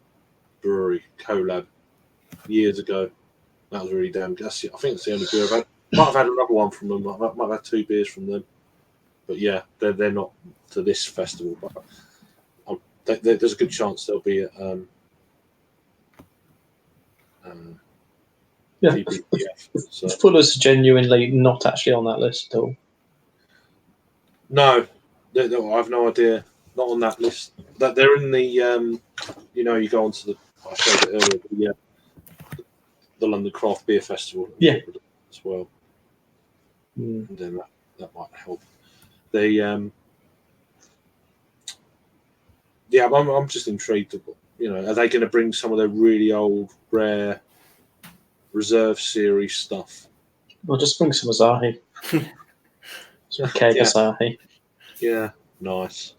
Speaker 1: brewery collab years ago. That was really damn good. I think it's the only beer I've had. Might have had another one from them. I might have had 2 beers from them. But yeah, they're not to this festival. But there's a good chance they'll be at
Speaker 3: Yeah.
Speaker 1: GBPF. So.
Speaker 3: Fuller's genuinely not actually on that list at all.
Speaker 1: No, I have no idea. Not on that list. That they're in the you go onto the. I showed it earlier. But yeah, the London Craft Beer Festival.
Speaker 3: Yeah.
Speaker 1: As well.
Speaker 3: Mm.
Speaker 1: And then that might help. They I'm just intrigued. Are they going to bring some of their really old, rare reserve series stuff?
Speaker 3: Well, just bring some Asahi. Some keg
Speaker 1: Yeah.
Speaker 3: Asahi.
Speaker 1: Yeah, nice.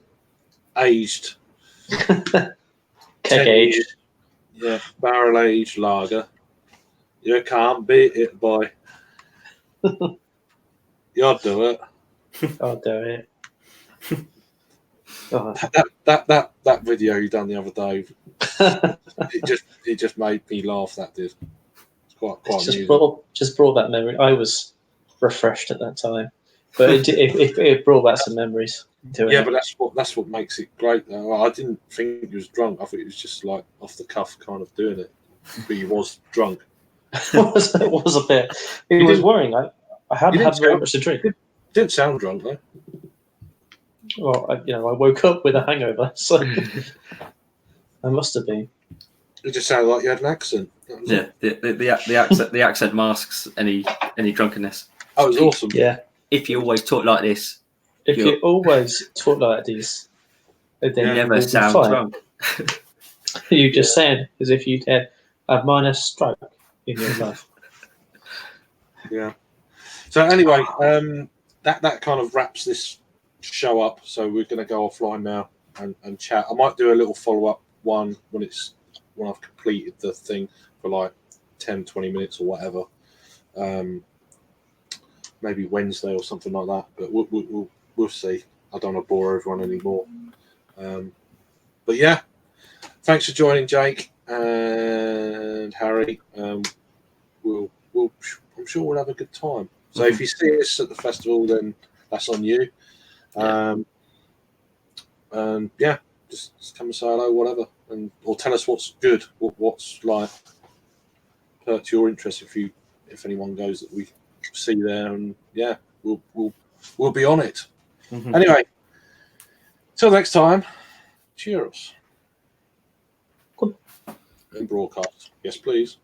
Speaker 1: Aged.
Speaker 3: Keg
Speaker 1: 10
Speaker 3: aged.
Speaker 1: years. Yeah, barrel aged lager. You can't beat it, boy. You'll do it.
Speaker 3: I'll do it. Oh.
Speaker 1: That video you done the other day, it just made me laugh. That did. It's quite amusing.
Speaker 3: just brought that memory. I was refreshed at that time, but it brought back some memories.
Speaker 1: Yeah, but that's what makes it great. Though. I didn't think he was drunk. I thought he was just like off the cuff, kind of doing it. but he was drunk.
Speaker 3: It was a bit. It was worrying. I hadn't had very much to drink.
Speaker 1: Didn't sound drunk though.
Speaker 3: Well, I woke up with a hangover, so I must have been.
Speaker 1: It just sounded like you had an accent.
Speaker 2: Yeah, the accent masks any drunkenness.
Speaker 1: Oh, it was awesome.
Speaker 3: Yeah.
Speaker 2: If you always talk like this,
Speaker 3: If you always talk like this, then
Speaker 2: you never
Speaker 3: will be
Speaker 2: sound
Speaker 3: fine.
Speaker 2: drunk.
Speaker 3: You just said as if you'd had a minor stroke in your life.
Speaker 1: Yeah. So anyway, that kind of wraps this show up. So we're going to go offline now and chat. I might do a little follow-up one when I've completed the thing for like 10, 20 minutes or whatever. Maybe Wednesday or something like that. But we'll see. I don't want to bore everyone anymore. But yeah, thanks for joining, Jake and Harry. I'm sure we'll have a good time. So if you see us at the festival, then that's on you. And yeah, just come and say hello, whatever, or tell us what's good, what's like perked your interest if anyone goes that we see there, and yeah, we'll be on it. Anyway, till next time, cheers. And broadcast, yes please.